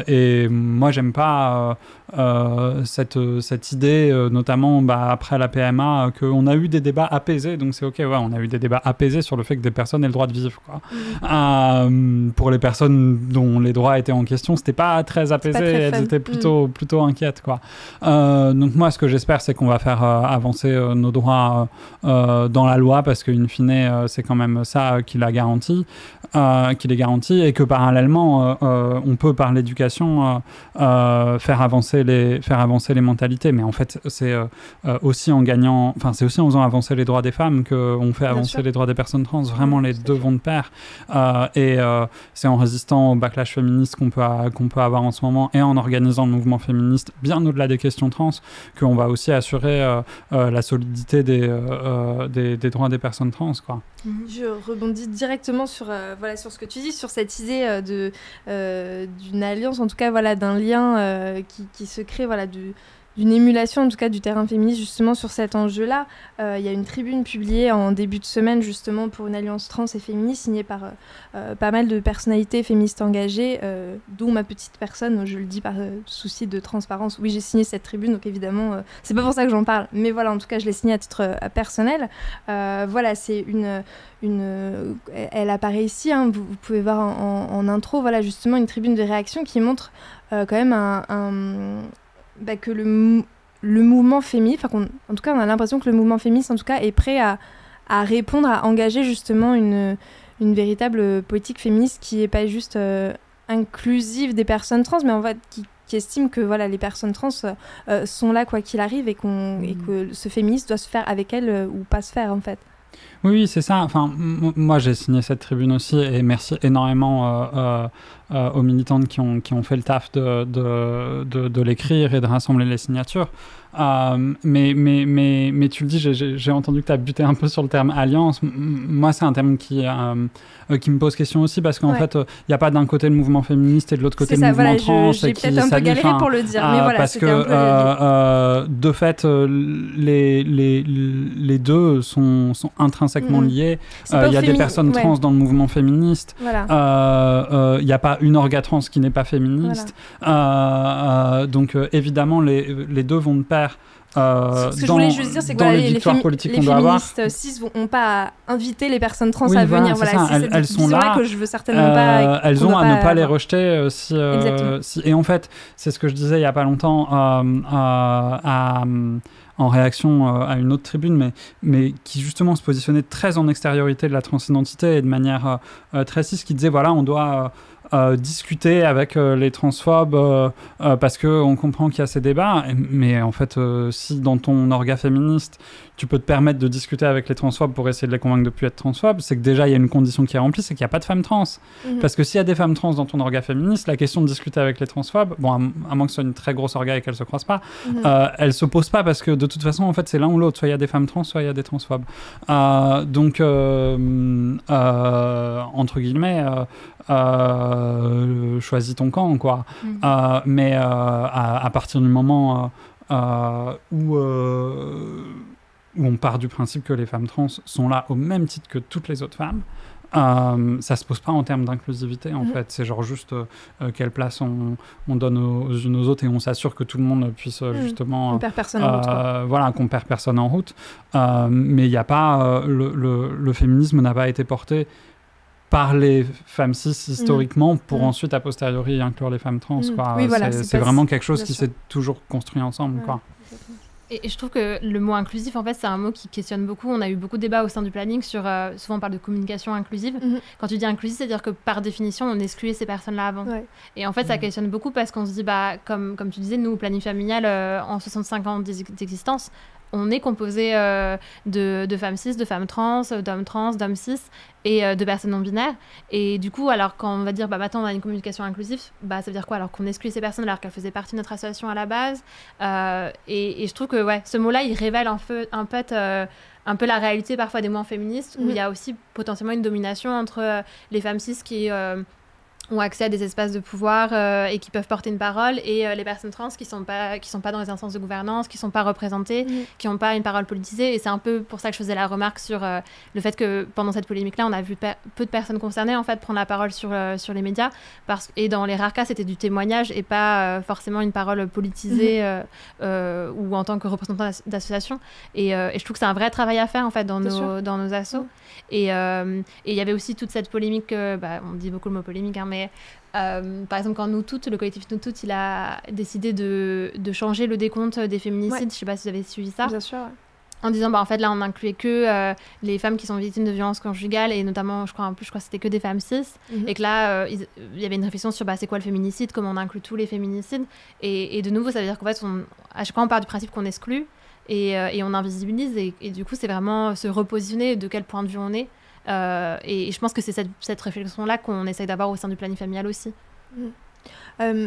Et moi, j'aime pas cette idée, notamment après la PMA, qu'on a eu des débats apaisés, donc c'est ok, on a eu des débats apaisés sur le fait que des personnes aient le droit de vivre, quoi. Pour les personnes dont les droits étaient en question, c'était pas très apaisé, elles étaient plutôt inquiètes, quoi. Donc moi, ce que j'espère, c'est qu'on va faire avancer nos droits dans la loi, parce qu'in fine, c'est quand même ça qui les garantit, et que parallèlement, on peut, par l'éducation, faire avancer les mentalités. Mais en fait, c'est aussi en gagnant, c'est aussi en faisant avancer les droits des femmes qu'on fait avancer les droits des personnes trans. Vraiment, les deux vont de pair. Et c'est en résistant au backlash féministe qu'on peut avoir en ce moment, et en organisant le mouvement féministe bien au-delà des questions trans, qu'on va aussi assurer la solidité des droits des personnes trans, quoi. Je rebondis directement sur ce que tu dis, sur cette idée d'une alliance, en tout cas d'un lien qui se crée, d'une émulation en tout cas du terrain féministe justement sur cet enjeu-là. Il y a une tribune publiée en début de semaine justement pour une alliance trans et féministe signée par pas mal de personnalités féministes engagées, dont ma petite personne, je le dis par souci de transparence. Oui, j'ai signé cette tribune, donc évidemment, c'est pas pour ça que j'en parle, mais voilà, en tout cas, je l'ai signée à titre personnel. C'est elle apparaît ici, hein, vous pouvez voir en intro, justement une tribune de réaction qui montre quand même que le mouvement féministe, on a l'impression que le mouvement féministe en tout cas est prêt à répondre, à engager justement une véritable politique féministe qui n'est pas juste inclusive des personnes trans, mais en fait qui estime que voilà, les personnes trans sont là quoi qu'il arrive et que ce féminisme doit se faire avec elles ou pas se faire en fait. Oui, c'est ça. Enfin, moi, j'ai signé cette tribune aussi et merci énormément aux militantes qui ont fait le taf de l'écrire et de rassembler les signatures. Mais tu le dis, j'ai entendu que tu as buté un peu sur le terme alliance. Moi, c'est un terme qui me pose question aussi parce qu'en fait, il n'y a pas d'un côté le mouvement féministe et de l'autre côté le mouvement trans. J'ai peut-être un peu galéré pour le dire, mais voilà, parce que de fait, les deux sont intrinsèquement liés. Il y a des personnes trans dans le mouvement féministe. Voilà. Il n'y a pas une orga trans qui n'est pas féministe. Voilà. Donc évidemment, les deux vont de pair. Ce que je voulais juste dire, c'est que les féministes cis n'ont pas à inviter les personnes trans à venir. Voilà, elles sont là. Que je veux certainement pas. Elles ont à ne pas les rejeter. Et en fait, c'est ce que je disais il n'y a pas longtemps en réaction à une autre tribune, mais qui justement se positionnait très en extériorité de la transidentité et de manière très cis, qui disait voilà, on doit discuter avec les transphobes parce qu'on comprend qu'il y a ces débats, mais en fait si dans ton orga féministe tu peux te permettre de discuter avec les transphobes pour essayer de les convaincre de ne plus être transphobes, c'est que déjà il y a une condition qui est remplie, c'est qu'il n'y a pas de femmes trans. Parce que s'il y a des femmes trans dans ton orga féministe, la question de discuter avec les transphobes, bon, à moins que ce soit une très grosse orga et qu'elles ne se croisent pas, elle ne se pose pas parce que de toute façon en fait c'est l'un ou l'autre, soit il y a des femmes trans, soit il y a des transphobes. Donc entre guillemets choisis ton camp quoi. Mais à partir du moment où on part du principe que les femmes trans sont là au même titre que toutes les autres femmes, ça se pose pas en termes d'inclusivité en fait, c'est genre juste quelle place on donne aux unes aux autres et on s'assure que tout le monde puisse justement qu'on perd personne en route, voilà, qu'on perd personne en route, mais il y a pas le féminisme n'a pas été porté par les femmes cis historiquement pour ensuite a posteriori inclure les femmes trans quoi. Oui, voilà, c'est vraiment quelque chose qui s'est toujours construit ensemble quoi. Et je trouve que le mot inclusif, en fait, c'est un mot qui questionne beaucoup. On a eu beaucoup de débats au sein du planning sur... souvent, on parle de communication inclusive. Quand tu dis inclusif, c'est-à-dire que par définition, on excluait ces personnes-là avant. Ouais. Et en fait, ça questionne beaucoup parce qu'on se dit, comme tu disais, nous, au planning familial, en 65 ans d'existence, on est composé de femmes cis, de femmes trans, d'hommes cis et de personnes non binaires. Et du coup, alors quand on va dire maintenant on a une communication inclusive, ça veut dire quoi? Alors qu'on exclut ces personnes alors qu'elles faisaient partie de notre association à la base. Et je trouve que ce mot-là, il révèle un peu la réalité parfois des mouvements féministes où il y a aussi potentiellement une domination entre les femmes cis qui... ont accès à des espaces de pouvoir et qui peuvent porter une parole, et les personnes trans qui sont pas dans les instances de gouvernance, qui sont pas représentées, qui n'ont pas une parole politisée. Et c'est un peu pour ça que je faisais la remarque sur le fait que pendant cette polémique-là, on a vu peu de personnes concernées en fait prendre la parole sur les médias, et dans les rares cas, c'était du témoignage et pas forcément une parole politisée ou en tant que représentant d'association. Et je trouve que c'est un vrai travail à faire en fait dans nos assos. Et il y avait aussi toute cette polémique, on dit beaucoup le mot polémique, mais par exemple quand le collectif Nous Toutes, il a décidé de changer le décompte des féminicides, je sais pas si vous avez suivi ça. Bien sûr, en disant en fait là on incluait que les femmes qui sont victimes de violences conjugales, et notamment je crois que c'était que des femmes cis, et que là il y avait une réflexion sur c'est quoi le féminicide, comment on inclut tous les féminicides, et de nouveau ça veut dire qu'en fait à chaque fois on part du principe qu'on exclut et on invisibilise, et du coup c'est vraiment se repositionner de quel point de vue on est. Et je pense que c'est cette réflexion-là qu'on essaye d'avoir au sein du planning familial aussi.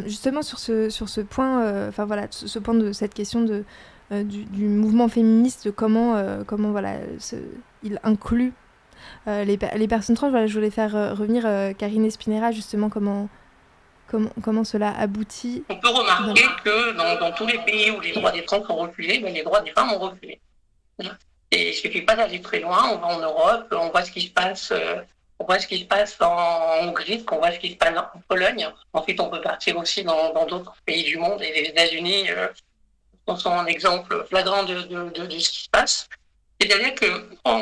Justement sur ce point, ce point de cette question du mouvement féministe, comment il inclut les personnes trans. Je voulais faire revenir Karine Espinera, justement, comment cela aboutit. On peut remarquer que dans tous les pays où les droits des trans ont reculé, les droits des femmes ont reculé. Et il ne suffit pas d'aller très loin, on va en Europe, on voit ce qui se passe, en Hongrie, on voit ce qui se passe en Pologne. Ensuite, on peut partir aussi dans d'autres pays du monde, et les États-Unis sont un exemple flagrant de ce qui se passe. C'est-à-dire qu'en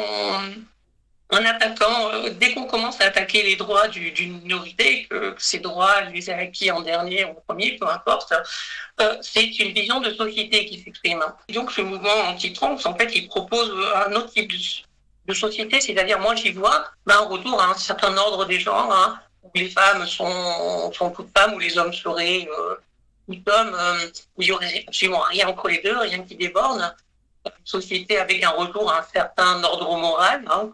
attaquant, dès qu'on commence à attaquer les droits d'une minorité, que ces droits les a acquis en dernier, en premier, peu importe, c'est une vision de société qui s'exprime. Donc ce mouvement anti-trans, en fait, il propose un autre type de société, c'est-à-dire moi j'y vois un retour à un certain ordre des genres, hein, où les femmes sont toutes femmes, où les hommes seraient tout hommes, où il n'y aurait absolument rien entre les deux, rien qui déborde. Une société avec un retour à un certain ordre moral, hein,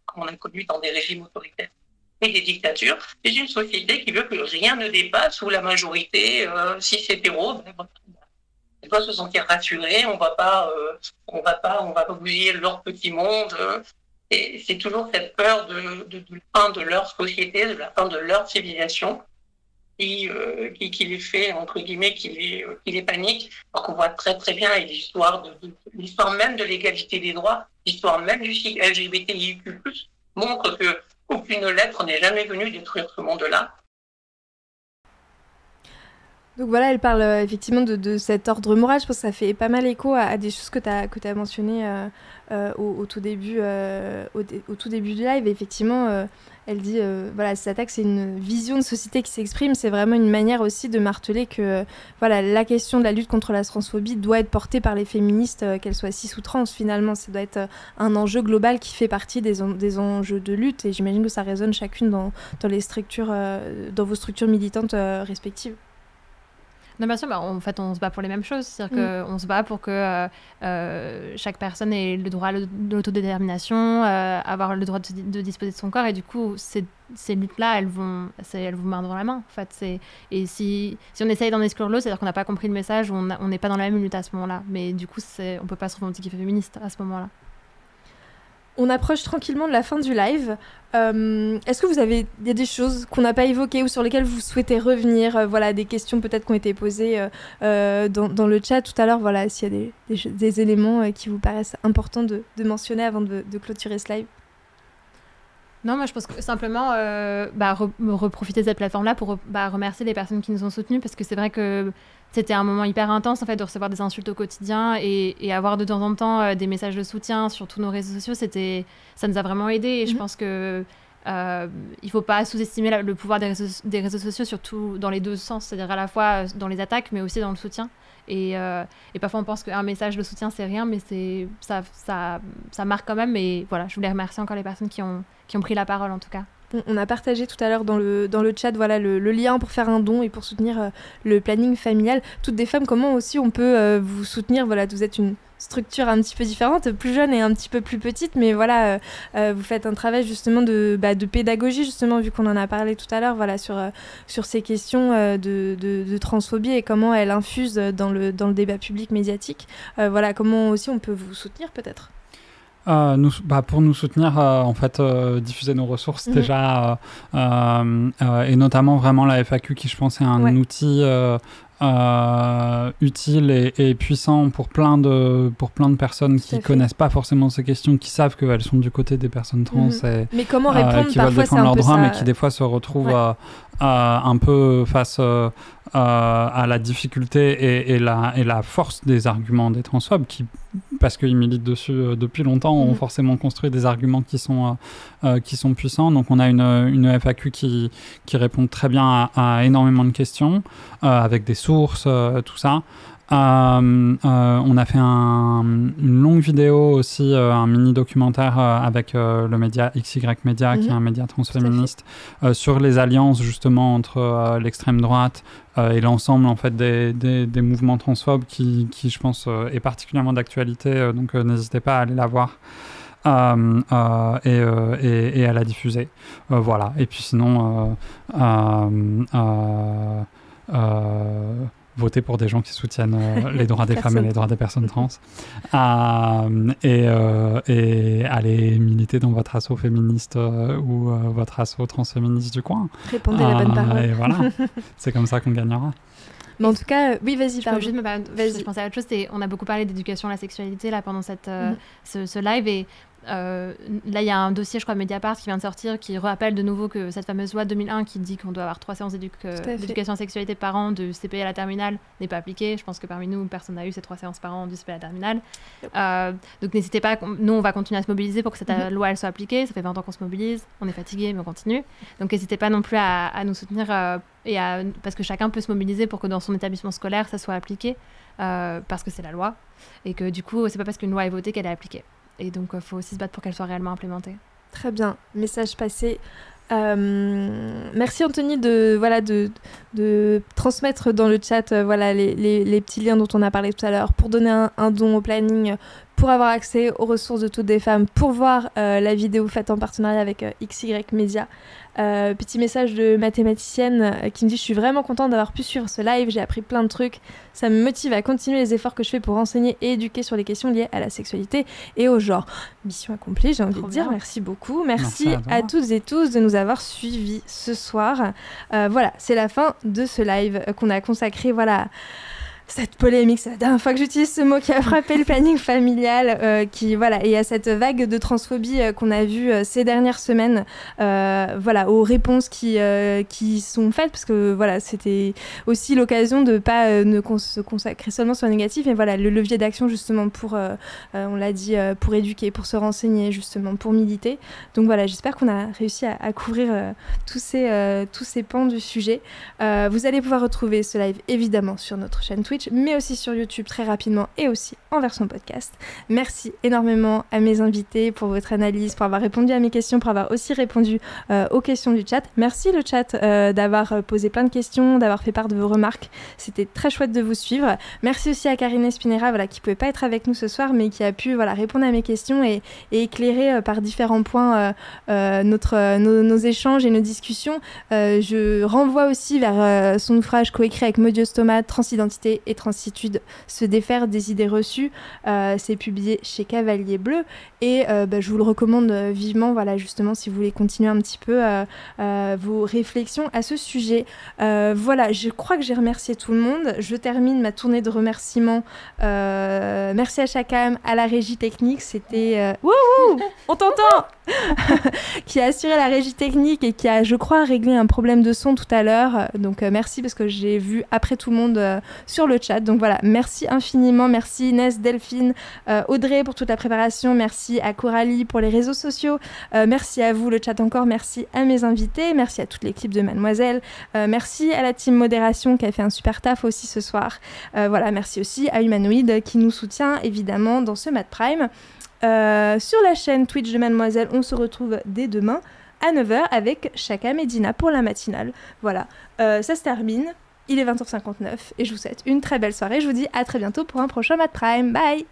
comme on a connu dans des régimes autoritaires et des dictatures. C'est une société qui veut que rien ne dépasse, où la majorité, si c'est hétéro, elle doit se sentir rassurée, on va pas bousiller leur petit monde. Et c'est toujours cette peur de la fin de leur société, de la fin de leur civilisation qui les fait, entre guillemets, qui les panique. Alors qu'on voit très très bien l'histoire même de l'égalité des droits, l'histoire même du cycle LGBTIQ+, montre que aucune lettre n'est jamais venue détruire ce monde-là. Donc voilà, elle parle effectivement de cet ordre moral. Je pense que ça fait pas mal écho à des choses que tu as mentionnées au tout début du live. Et effectivement, elle dit, voilà, cette attaque, c'est une vision de société qui s'exprime. C'est vraiment une manière aussi de marteler que voilà, la question de la lutte contre la transphobie doit être portée par les féministes, qu'elles soient cis ou trans. Finalement, ça doit être un enjeu global qui fait partie des enjeux de lutte. Et j'imagine que ça résonne chacune dans les structures, dans vos structures militantes respectives. Non, bien sûr, en fait, on se bat pour les mêmes choses. C'est-à-dire qu'on se bat pour que chaque personne ait le droit à l'autodétermination, avoir le droit de disposer de son corps. Et du coup, ces luttes-là, elles vont main dans la main. En fait, et si on essaye d'en exclure l'autre, c'est-à-dire qu'on n'a pas compris le message, on n'est pas dans la même lutte à ce moment-là. Mais du coup, on ne peut pas se revendiquer féministe à ce moment-là. On approche tranquillement de la fin du live. Est-ce que il y a des choses qu'on n'a pas évoquées ou sur lesquelles vous souhaitez revenir, voilà, des questions peut-être qui ont été posées dans le chat tout à l'heure, voilà, s'il y a des éléments qui vous paraissent importants de mentionner avant de clôturer ce live. Non, moi je pense que simplement reprofiter de cette plateforme-là pour remercier les personnes qui nous ont soutenues, parce que c'est vrai que c'était un moment hyper intense en fait de recevoir des insultes au quotidien et avoir de temps en temps des messages de soutien sur tous nos réseaux sociaux, ça nous a vraiment aidés. Et je pense que il faut pas sous-estimer le pouvoir des réseaux sociaux, surtout dans les deux sens, c'est-à-dire à la fois dans les attaques mais aussi dans le soutien. Et parfois on pense qu'un message de soutien c'est rien, mais ça marque quand même. Et voilà, je voulais remercier encore les personnes qui ont pris la parole en tout cas. On a partagé tout à l'heure dans le chat, voilà, le lien pour faire un don et pour soutenir le planning familial. Toutes des femmes, comment aussi on peut vous soutenir, voilà, vous êtes une structure un petit peu différente, plus jeune et un petit peu plus petite, mais voilà, vous faites un travail justement de pédagogie, justement, vu qu'on en a parlé tout à l'heure, voilà, sur ces questions de transphobie et comment elle infuse dans le débat public médiatique. Voilà, comment aussi on peut vous soutenir peut-être. Pour nous soutenir, en fait, diffuser nos ressources déjà, et notamment vraiment la FAQ qui, je pense, est un outil utile et puissant pour plein de personnes qui connaissent pas forcément ces questions, qui savent qu'elles sont du côté des personnes trans et mais comment répondre, qui veulent défendre leurs droits, mais qui des fois se retrouvent un peu face à la difficulté et la force des arguments des transphobes qui, parce qu'ils militent dessus depuis longtemps, ont forcément construit des arguments qui sont puissants. Donc on a une FAQ qui répond très bien à énormément de questions, avec des sources, tout ça. On a fait une longue vidéo aussi, un mini documentaire avec le média XY Media, qui est un média transféministe, sur les alliances justement entre l'extrême droite et l'ensemble en fait des mouvements transphobes qui je pense est particulièrement d'actualité, donc n'hésitez pas à aller la voir. Et à la diffuser. Voilà. Et puis sinon voter pour des gens qui soutiennent les droits des femmes et les droits des personnes trans, et aller militer dans votre asso féministe ou votre asso transféministe du coin. Répondez la bonne parole. Et voilà, c'est comme ça qu'on gagnera. Mais en tout cas, oui, vas-y. Je pensais à autre chose, on a beaucoup parlé d'éducation à la sexualité là, pendant ce live, et là il y a un dossier, je crois, Mediapart qui vient de sortir, qui rappelle de nouveau que cette fameuse loi de 2001 qui dit qu'on doit avoir 3 séances d'éducation à la sexualité par an, de CP à la terminale, n'est pas appliquée. Je pense que parmi nous, personne n'a eu ces 3 séances par an du CP à la terminale. Donc n'hésitez pas, nous on va continuer à se mobiliser pour que cette loi elle soit appliquée. Ça fait 20 ans qu'on se mobilise, on est fatigué mais on continue. Donc n'hésitez pas non plus à nous soutenir, parce que chacun peut se mobiliser pour que dans son établissement scolaire ça soit appliqué, parce que c'est la loi, et que du coup c'est pas parce qu'une loi est votée qu'elle est appliquée. Et donc, il faut aussi se battre pour qu'elle soit réellement implémentée. Très bien, message passé. Merci Anthony de transmettre dans le chat les petits liens dont on a parlé tout à l'heure pour donner un don au planning, pour avoir accès aux ressources de toutes des femmes, pour voir la vidéo faite en partenariat avec XY Media. Petit message de mathématicienne qui me dit: je suis vraiment contente d'avoir pu suivre ce live, j'ai appris plein de trucs, ça me motive à continuer les efforts que je fais pour enseigner et éduquer sur les questions liées à la sexualité et au genre. Mission accomplie, j'ai envie de dire. Merci beaucoup, merci à toutes et tous de nous avoir suivis ce soir. Voilà, c'est la fin de ce live qu'on a consacré cette polémique, c'est la dernière fois que j'utilise ce mot, qui a frappé le planning familial, et à cette vague de transphobie qu'on a vue ces dernières semaines, aux réponses qui sont faites, parce que c'était aussi l'occasion de pas se consacrer seulement sur le négatif, mais le levier d'action justement pour, on l'a dit, pour éduquer, pour se renseigner, justement, pour militer. Donc j'espère qu'on a réussi à couvrir tous ces pans du sujet. Vous allez pouvoir retrouver ce live évidemment sur notre chaîne Twitch, mais aussi sur YouTube très rapidement et aussi en version podcast. Merci énormément à mes invités pour votre analyse, pour avoir répondu à mes questions, pour avoir aussi répondu aux questions du chat. Merci le chat d'avoir posé plein de questions, d'avoir fait part de vos remarques. C'était très chouette de vous suivre. Merci aussi à Karine Espinera qui ne pouvait pas être avec nous ce soir, mais qui a pu répondre à mes questions et éclairer par différents points nos échanges et nos discussions. Je renvoie aussi vers son ouvrage coécrit avec Modius Thomas, Transidentité et Transitude, se défaire des idées reçues. C'est publié chez Cavalier Bleu et je vous le recommande vivement, justement, si vous voulez continuer un petit peu vos réflexions à ce sujet. Je crois que j'ai remercié tout le monde. Je termine ma tournée de remerciements. Merci à Chakam, à la régie technique, c'était wouhou, on t'entend qui a assuré la régie technique et qui a, je crois, réglé un problème de son tout à l'heure. Donc merci, parce que j'ai vu après tout le monde sur le chat. Donc merci infiniment. Merci Inès, Delphine, Audrey pour toute la préparation. Merci à Coralie pour les réseaux sociaux. Merci à vous le chat encore. Merci à mes invités. Merci à toute l'équipe de Mademoiselle. Merci à la team modération qui a fait un super taf aussi ce soir. Merci aussi à Humanoid qui nous soutient évidemment dans ce Mad Prime. Sur la chaîne Twitch de Mademoiselle, on se retrouve dès demain à 9h avec Chaka Medina pour la matinale. Ça se termine. Il est 20h59 et je vous souhaite une très belle soirée. Je vous dis à très bientôt pour un prochain Mad Prime. Bye!